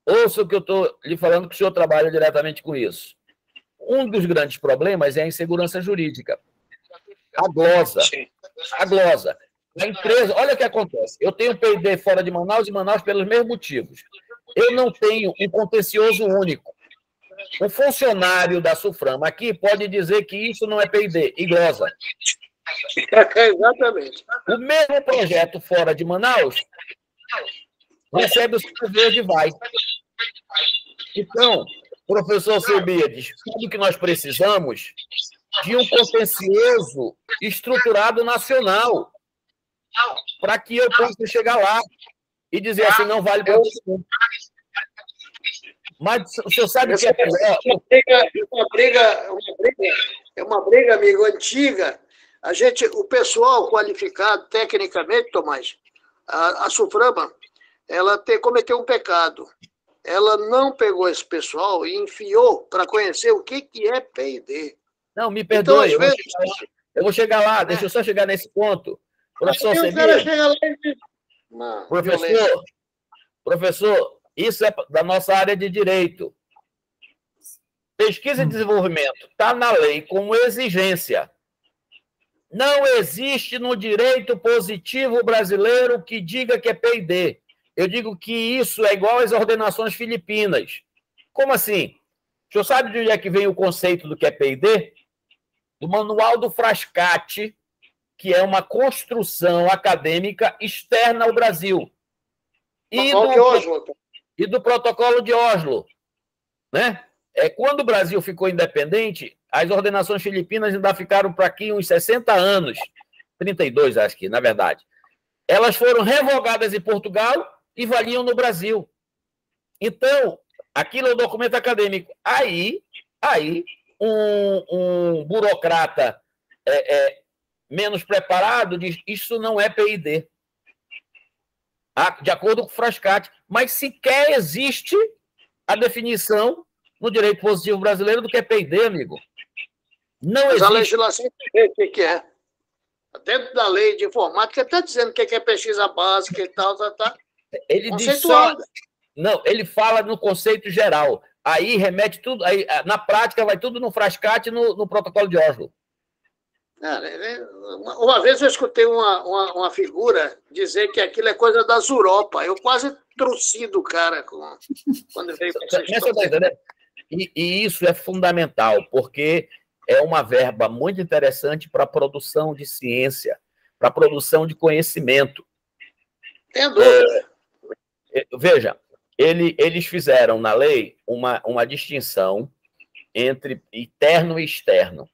ouça o que eu estou lhe falando, que o senhor trabalha diretamente com isso. Um dos grandes problemas é a insegurança jurídica. A glosa. A empresa, olha o que acontece. Eu tenho P&D fora de Manaus e Manaus pelos mesmos motivos. Eu não tenho um contencioso único. Um funcionário da Suframa aqui pode dizer que isso não é P&D, e glosa. Exatamente. O mesmo projeto fora de Manaus recebe o seu verde e vai. Então, professor Alcibiades, sabe que nós precisamos de um contencioso estruturado nacional para que eu possa chegar lá e dizer assim, não vale para você. Mas o senhor sabe que é uma briga, amigo, antiga. O pessoal qualificado tecnicamente, Tomás, a Suframa, ela cometeu um pecado. Ela não pegou esse pessoal e enfiou para conhecer o que é P&D. Não, me perdoe, então, eu vou chegar lá, deixa eu só chegar nesse ponto. Professor Professor, isso é da nossa área de direito. Pesquisa e desenvolvimento está na lei como exigência. Não existe no direito positivo brasileiro que diga que é P&D. Eu digo que isso é igual às ordenações filipinas. Como assim? O senhor sabe de onde é que vem o conceito do que é P&D? Do Manual do Frascati, que é uma construção acadêmica externa ao Brasil. E do Protocolo de Oslo. Né? Quando o Brasil ficou independente, as ordenações filipinas ainda ficaram para aqui uns 60 anos, 32, acho que, na verdade. Elas foram revogadas em Portugal e valiam no Brasil. Então, aquilo é um documento acadêmico. Aí um burocrata menos preparado diz, isso não é P&D. De acordo com o Frascati. Mas sequer existe a definição no direito positivo brasileiro do que é P&D, amigo. Não existe. Mas a legislação tem o que é. Dentro da lei de informática está dizendo o que é pesquisa básica e tal. Ele diz só... Não, ele fala no conceito geral. Aí remete tudo... Aí, na prática, vai tudo no Frascati e no Protocolo de Oslo. Uma vez eu escutei uma figura dizer que aquilo é coisa das Europa. Eu quase trouxe do cara quando veio com essa história. E isso é fundamental, porque é uma verba muito interessante para a produção de ciência, para a produção de conhecimento. Tem dúvida. Veja, eles fizeram na lei uma distinção entre interno e externo.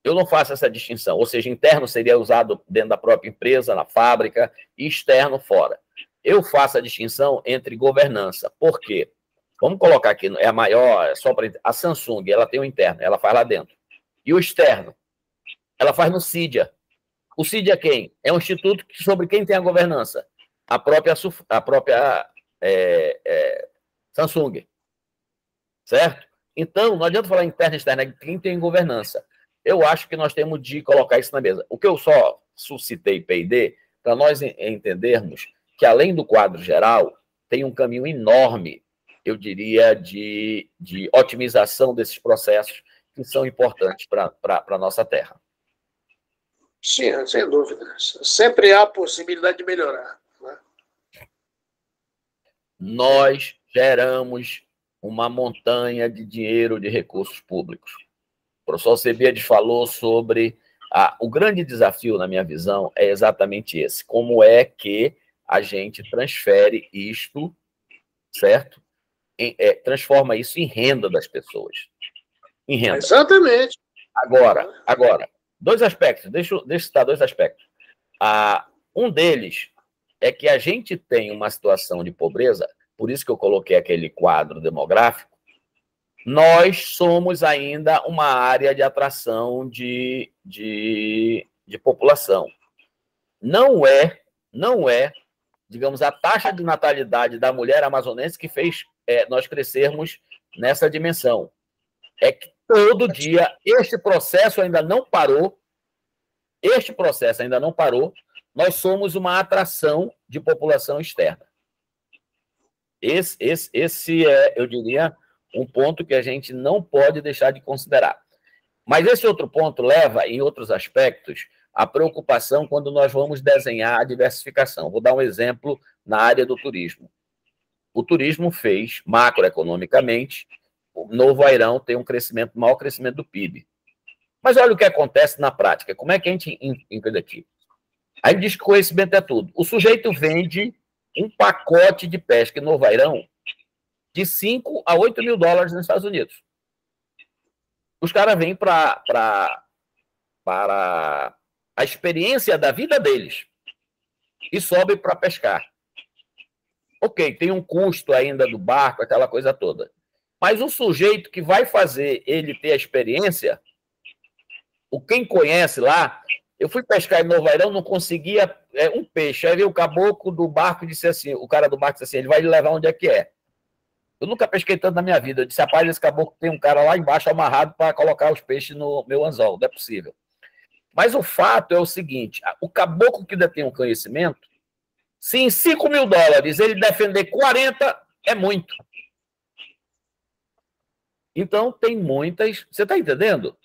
Eu não faço essa distinção, ou seja, interno seria usado dentro da própria empresa, na fábrica, e externo fora. Eu faço a distinção entre governança. Por quê? Vamos colocar aqui, é a maior, só para a Samsung, ela tem o interno, ela faz lá dentro. E o externo? Ela faz no CIDIA. O CIDIA é quem? É um instituto sobre quem tem a governança. A própria Samsung. Certo? Então, não adianta falar interno e externo, é quem tem governança. Eu acho que nós temos de colocar isso na mesa. O que eu só suscitei P&D, para nós entendermos que, além do quadro geral, tem um caminho enorme, eu diria, de otimização desses processos que são importantes para a nossa terra. Sim, sem dúvida. Sempre há possibilidade de melhorar. Né? Nós geramos uma montanha de dinheiro de recursos públicos. O professor Alcebiades falou sobre... o grande desafio, na minha visão, é exatamente esse. Como é que a gente transfere isto, certo? Transforma isso em renda das pessoas. Em renda. Exatamente. Agora, dois aspectos. Deixa eu citar dois aspectos. Um deles é que a gente tem uma situação de pobreza, por isso que eu coloquei aquele quadro demográfico. Nós somos ainda uma área de atração de população. Não é, digamos, a taxa de natalidade da mulher amazonense que fez nós crescermos nessa dimensão. É que todo dia este processo ainda não parou. Nós somos uma atração de população externa. Esse é, eu diria, um ponto que a gente não pode deixar de considerar. Mas esse outro ponto leva, em outros aspectos, a preocupação quando nós vamos desenhar a diversificação. Vou dar um exemplo na área do turismo. O turismo fez, macroeconomicamente, o Novo Airão tem um maior crescimento do PIB. Mas olha o que acontece na prática. Como é que a gente entende aqui? A gente diz que conhecimento é tudo. O sujeito vende um pacote de pesca em Novo Airão de 5 a 8 mil dólares nos Estados Unidos. Os caras vêm para a experiência da vida deles e sobem para pescar. Ok, tem um custo ainda do barco, aquela coisa toda. Mas o sujeito que vai fazer ele ter a experiência, quem conhece lá, eu fui pescar em Novo Airão, não conseguia um peixe. Aí veio o caboclo do barco e disse assim, o cara do barco disse assim, ele vai lhe levar onde é que é. Eu nunca pesquei tanto na minha vida. Eu disse, rapaz, esse caboclo tem um cara lá embaixo amarrado para colocar os peixes no meu anzol. Não é possível. Mas o fato é o seguinte, o caboclo que detém um conhecimento, se em 5 mil dólares ele defender 40, é muito. Então, tem muitas... Você está entendendo?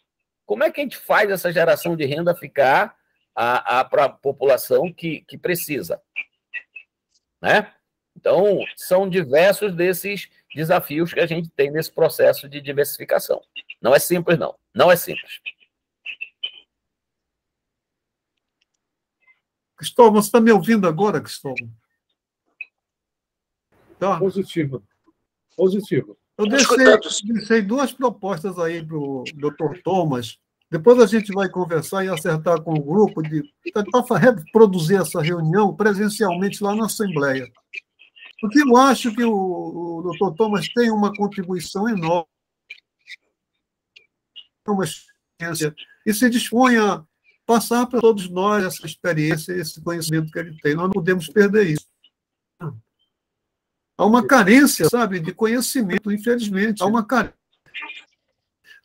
Como é que a gente faz essa geração de renda ficar para a população que precisa? Né? Então, são diversos desses desafios que a gente tem nesse processo de diversificação. Não é simples, não. Não é simples. Cristóvão, você está me ouvindo agora, Cristóvão? Tá. Positivo. Eu deixei duas propostas aí para o Dr. Thomas. Depois a gente vai conversar e acertar com o grupo de tentar reproduzir essa reunião presencialmente lá na Assembleia. Porque eu acho que o Dr. Thomas tem uma contribuição enorme, uma experiência, e se dispõe a passar para todos nós essa experiência, esse conhecimento que ele tem. Nós não podemos perder isso. Há uma carência, sabe, de conhecimento, infelizmente. Há uma carência.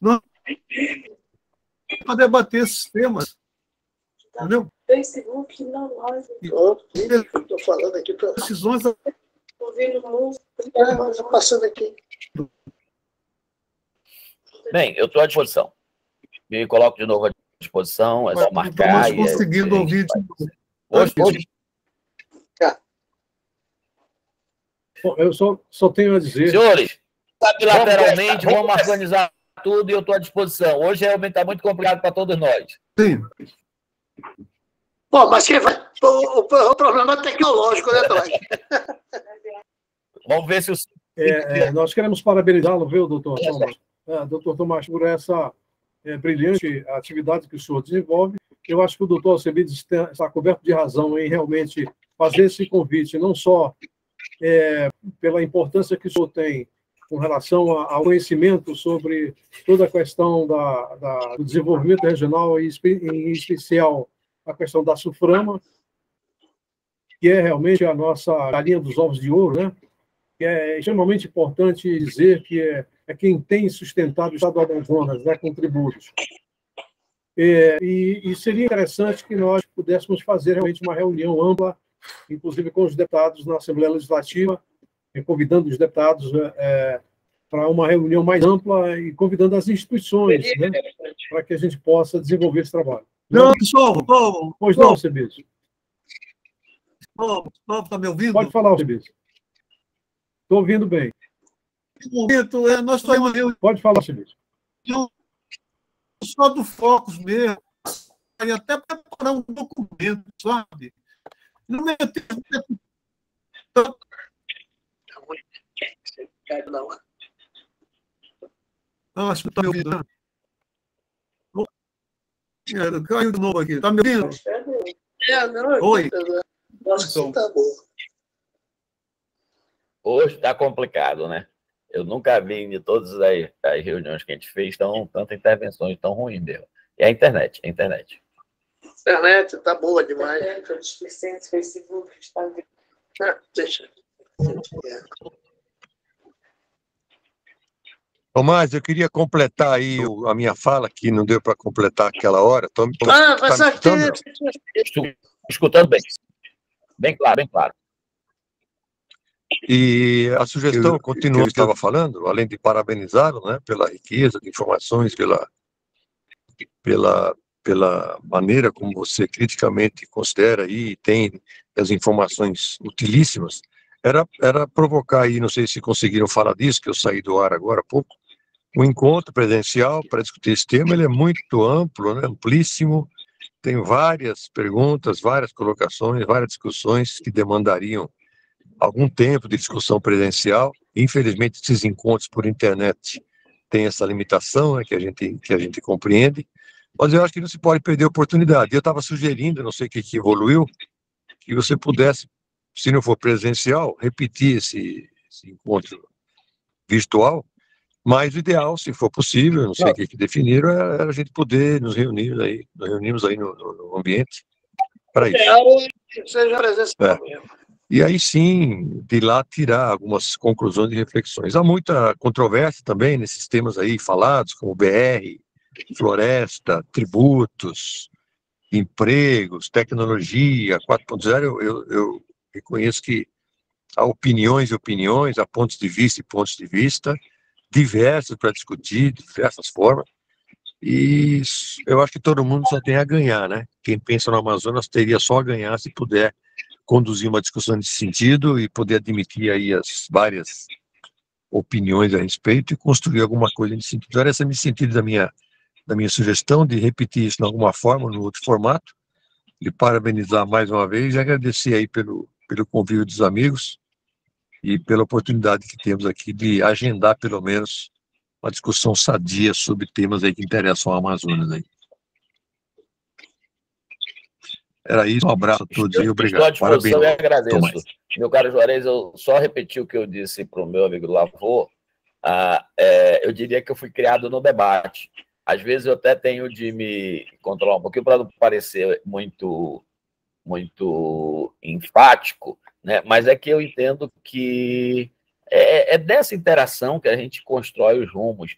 Nós para debater esses temas. Entendeu? Facebook, na live. Estou falando aqui para... Decisões... Ouvindo música. Estou passando aqui. Bem, eu estou à disposição. Me coloco de novo à disposição, é só marcar. Estamos conseguindo ouvir. Hoje. Bom, eu só tenho a dizer... Senhores, bilateralmente, vamos organizar tudo e eu estou à disposição. Hoje realmente está muito complicado para todos nós. Sim. Bom, mas quem vai... o problema é tecnológico, né, Tomás? Vamos ver se o... nós queremos parabenizá-lo, viu, doutor Tomás? Doutor Tomás, por essa brilhante atividade que o senhor desenvolve. Eu acho que o doutor Alcebiades está coberto de razão em realmente fazer esse convite, não só pela importância que o senhor tem com relação ao conhecimento sobre toda a questão do desenvolvimento regional, e em especial a questão da SUFRAMA, que é realmente a nossa galinha dos ovos de ouro, né? Que é extremamente importante dizer que é quem tem sustentado o Estado do Amazonas, né, com tributos. E seria interessante que nós pudéssemos fazer realmente uma reunião ampla, inclusive com os deputados na Assembleia Legislativa, convidando os deputados para uma reunião mais ampla e convidando as instituições, né, para que a gente possa desenvolver esse trabalho. Não, pessoal, pois não, Alcebiades. Está me ouvindo? Pode falar, Alcebiades. Estou ouvindo bem. No momento, nós fazemos uma reunião. Pode falar, Alcebiades. Só do Focus mesmo, e até preparar um documento, sabe? No meio tempo. Acho que está me ouvindo, né? Caiu de novo aqui. Está me ouvindo? Não. Oi. Nossa, tá bom. Hoje está complicado, né? Eu nunca vi de todas as reuniões que a gente fez tanta intervenções tão ruim mesmo. E a internet. A internet tá boa demais. Facebook, Instagram. Deixa. Tomás, eu queria completar aí a minha fala, que não deu para completar aquela hora. Mas escutando bem. Bem claro, bem claro. E a sugestão, continua que eu estava falando, além de parabenizá-lo, né, pela riqueza de informações, pela maneira como você criticamente considera e tem as informações utilíssimas, era provocar aí, não sei se conseguiram falar disso, que eu saí do ar agora há pouco, um encontro presencial para discutir esse tema. Ele é muito amplo, né, amplíssimo, tem várias perguntas, várias colocações, várias discussões que demandariam algum tempo de discussão presencial. Infelizmente, esses encontros por internet têm essa limitação, né, que a gente compreende, mas eu acho que não se pode perder a oportunidade. Eu estava sugerindo, não sei o que evoluiu, que você pudesse, se não for presencial, repetir esse encontro virtual, mas o ideal, se for possível, não sei o que definiram, era a gente poder nos reunirmos aí no ambiente para isso. Seja presencial. E aí sim, de lá tirar algumas conclusões e reflexões. Há muita controvérsia também nesses temas aí falados, como BR, floresta, tributos, empregos, tecnologia, 4.0. Eu reconheço que há opiniões e opiniões, há pontos de vista e pontos de vista, diversos para discutir, de diversas formas, e eu acho que todo mundo só tem a ganhar, né? Quem pensa no Amazonas teria só a ganhar se puder conduzir uma discussão nesse sentido e poder admitir aí as várias opiniões a respeito e construir alguma coisa nesse sentido. Era esse o sentido da minha sugestão, de repetir isso de alguma forma, no outro formato, e parabenizar mais uma vez e agradecer aí pelo convívio dos amigos e pela oportunidade que temos aqui de agendar, pelo menos, uma discussão sadia sobre temas aí que interessam ao Amazonas aí. Era isso, um abraço a todos e obrigado. Estou à disposição e agradeço. Tomás. Meu caro Juarez, eu só repeti o que eu disse para o meu amigo Lavô. Eu diria que eu fui criado no debate. Às vezes eu até tenho de me controlar um pouquinho para não parecer muito enfático, né? Mas é que eu entendo que é dessa interação que a gente constrói os rumos,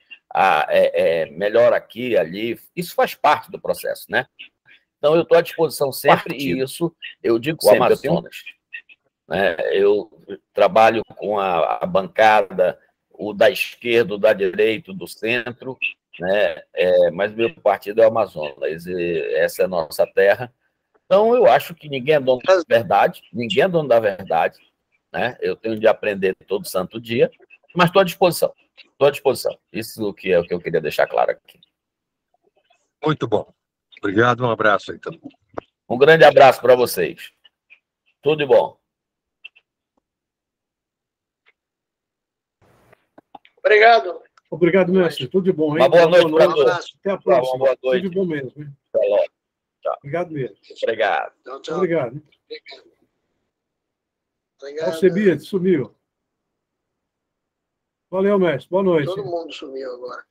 melhor aqui, ali. Isso faz parte do processo, né? Então, eu estou à disposição sempre, e isso eu digo sempre, Amazonas. Eu trabalho com a bancada, o da esquerda, o da direita, o do centro, né? Mas meu partido é o Amazonas, e essa é a nossa terra. Então, eu acho que ninguém é dono da verdade, ninguém é dono da verdade, né? Eu tenho de aprender todo santo dia, mas estou à disposição. Estou à disposição. Isso que é o que eu queria deixar claro aqui. Muito bom. Obrigado, um abraço aí, todo mundo. Um grande abraço para vocês. Tudo de bom. Obrigado. Obrigado, mestre. Tudo de bom, hein? Uma boa noite para Um todos. abraço. Até a Uma próxima. boa Tudo de noite. bom mesmo. Hein? Até logo. Tchau. Obrigado mesmo. Obrigado. Tchau, tchau. Obrigado. Obrigado. Alcebiades, sumiu. Valeu, mestre. Boa noite. Todo mundo sumiu agora.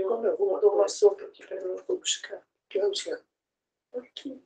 Como eu vou tomar sopa aqui para eu buscar? Que horas que é? Aqui.